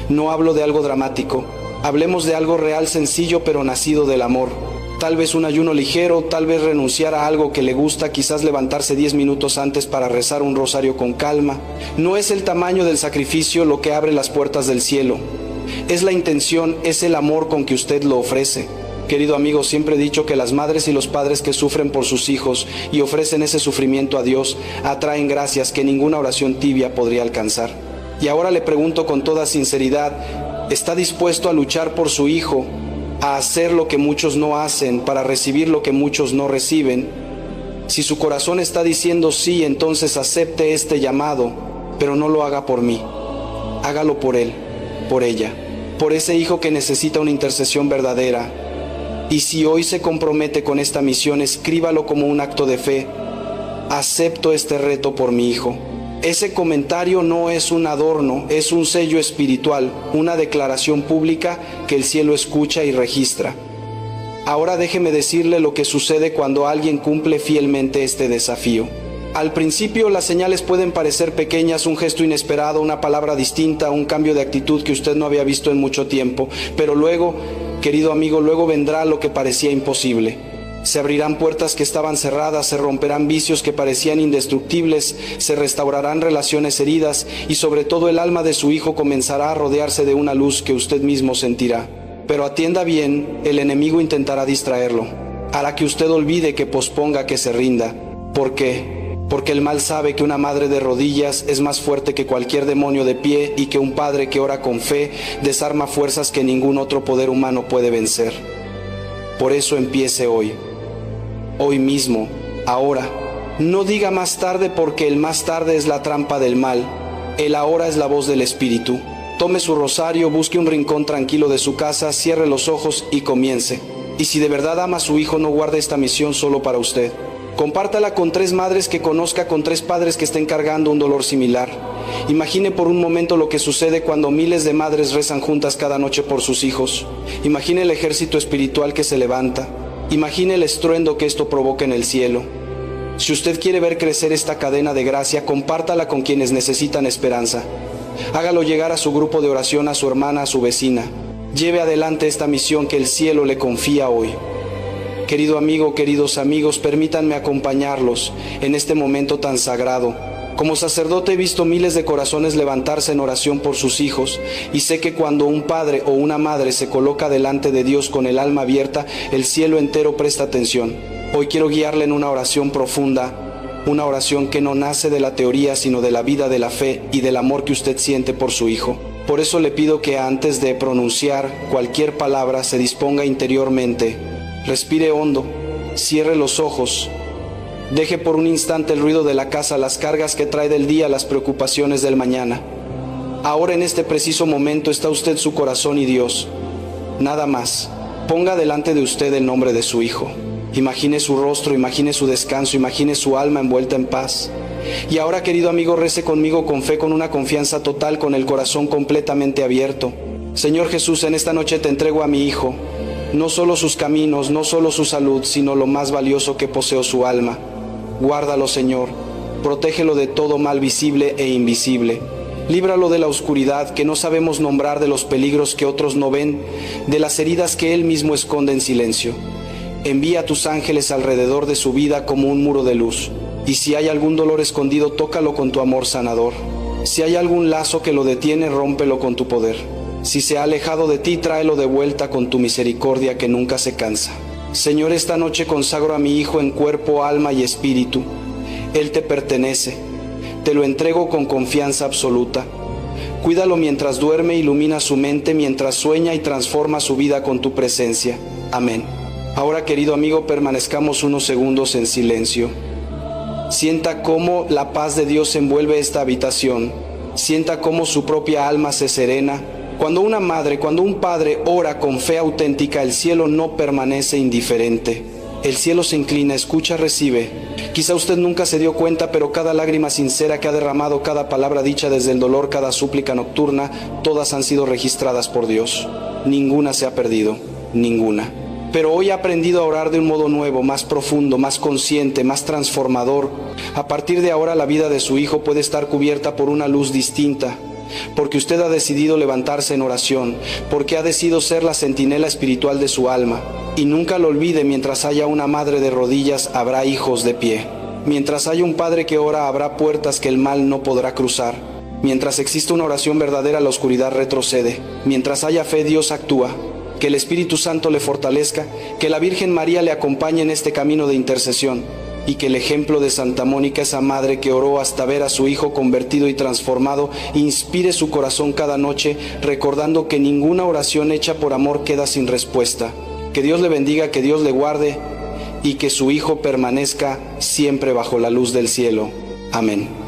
No hablo de algo dramático, hablemos de algo real, sencillo, pero nacido del amor. Tal vez un ayuno ligero, tal vez renunciar a algo que le gusta, quizás levantarse 10 minutos antes para rezar un rosario con calma. No es el tamaño del sacrificio lo que abre las puertas del cielo. Es la intención, es el amor con que usted lo ofrece. Querido amigo, siempre he dicho que las madres y los padres que sufren por sus hijos y ofrecen ese sufrimiento a Dios, atraen gracias que ninguna oración tibia podría alcanzar. Y ahora le pregunto con toda sinceridad, ¿está dispuesto a luchar por su hijo, a hacer lo que muchos no hacen, para recibir lo que muchos no reciben? Si su corazón está diciendo sí, entonces acepte este llamado, pero no lo haga por mí. Hágalo por él, por ella, por ese hijo que necesita una intercesión verdadera. Y si hoy se compromete con esta misión, escríbalo como un acto de fe: acepto este reto por mi hijo. Ese comentario no es un adorno, es un sello espiritual, una declaración pública que el cielo escucha y registra. Ahora déjeme decirle lo que sucede cuando alguien cumple fielmente este desafío. Al principio las señales pueden parecer pequeñas, un gesto inesperado, una palabra distinta, un cambio de actitud que usted no había visto en mucho tiempo, pero luego, querido amigo, luego vendrá lo que parecía imposible. Se abrirán puertas que estaban cerradas, se romperán vicios que parecían indestructibles, se restaurarán relaciones heridas y sobre todo el alma de su hijo comenzará a rodearse de una luz que usted mismo sentirá. Pero atienda bien, el enemigo intentará distraerlo, hará que usted olvide, que posponga, que se rinda. ¿Por qué? Porque el mal sabe que una madre de rodillas es más fuerte que cualquier demonio de pie y que un padre que ora con fe desarma fuerzas que ningún otro poder humano puede vencer. Por eso empiece hoy mismo, ahora, No diga más tarde, porque el más tarde es la trampa del mal. El ahora es la voz del Espíritu. Tome su rosario, busque un rincón tranquilo de su casa, cierre los ojos y comience. Y si de verdad ama a su hijo, no guarde esta misión solo para usted. Compártala con 3 madres que conozca, con 3 padres que estén cargando un dolor similar. Imagine por un momento lo que sucede cuando miles de madres rezan juntas cada noche por sus hijos. Imagine el ejército espiritual que se levanta. Imagine el estruendo que esto provoca en el cielo. Si usted quiere ver crecer esta cadena de gracia, compártala con quienes necesitan esperanza. Hágalo llegar a su grupo de oración, a su hermana, a su vecina. Lleve adelante esta misión que el cielo le confía hoy. Querido amigo, queridos amigos, permítanme acompañarlos en este momento tan sagrado. Como sacerdote he visto miles de corazones levantarse en oración por sus hijos, y sé que cuando un padre o una madre se coloca delante de Dios con el alma abierta, el cielo entero presta atención. Hoy quiero guiarle en una oración profunda, una oración que no nace de la teoría, sino de la vida, de la fe y del amor que usted siente por su hijo. Por eso le pido que antes de pronunciar cualquier palabra se disponga interiormente. Respire hondo, cierre los ojos, deje por un instante el ruido de la casa, las cargas que trae del día, las preocupaciones del mañana. Ahora, en este preciso momento, está usted, su corazón y Dios. Nada más. Ponga delante de usted el nombre de su hijo. Imagine su rostro, imagine su descanso, imagine su alma envuelta en paz. Y ahora, querido amigo, rece conmigo con fe, con una confianza total, con el corazón completamente abierto. Señor Jesús, en esta noche te entrego a mi hijo, no solo sus caminos, no solo su salud, sino lo más valioso que poseo, su alma. Guárdalo, Señor, protégelo de todo mal visible e invisible. Líbralo de la oscuridad que no sabemos nombrar, de los peligros que otros no ven, de las heridas que él mismo esconde en silencio. Envía a tus ángeles alrededor de su vida como un muro de luz. Y si hay algún dolor escondido, tócalo con tu amor sanador. Si hay algún lazo que lo detiene, rómpelo con tu poder. Si se ha alejado de ti, tráelo de vuelta con tu misericordia que nunca se cansa. Señor, esta noche consagro a mi hijo en cuerpo, alma y espíritu. Él te pertenece. Te lo entrego con confianza absoluta. Cuídalo mientras duerme, ilumina su mente mientras sueña y transforma su vida con tu presencia. Amén. Ahora, querido amigo, permanezcamos unos segundos en silencio. Sienta cómo la paz de Dios envuelve esta habitación. Sienta cómo su propia alma se serena. Cuando una madre, cuando un padre ora con fe auténtica, el cielo no permanece indiferente. El cielo se inclina, escucha, recibe. Quizá usted nunca se dio cuenta, pero cada lágrima sincera que ha derramado, cada palabra dicha desde el dolor, cada súplica nocturna, todas han sido registradas por Dios. Ninguna se ha perdido, ninguna. Pero hoy ha aprendido a orar de un modo nuevo, más profundo, más consciente, más transformador. A partir de ahora la vida de su hijo puede estar cubierta por una luz distinta, porque usted ha decidido levantarse en oración, porque ha decidido ser la centinela espiritual de su alma. Y nunca lo olvide, mientras haya una madre de rodillas, habrá hijos de pie. Mientras haya un padre que ora, habrá puertas que el mal no podrá cruzar. Mientras exista una oración verdadera, la oscuridad retrocede. Mientras haya fe, Dios actúa. Que el Espíritu Santo le fortalezca, que la Virgen María le acompañe en este camino de intercesión, y que el ejemplo de Santa Mónica, esa madre que oró hasta ver a su hijo convertido y transformado, inspire su corazón cada noche, recordando que ninguna oración hecha por amor queda sin respuesta. Que Dios le bendiga, que Dios le guarde, y que su hijo permanezca siempre bajo la luz del cielo. Amén.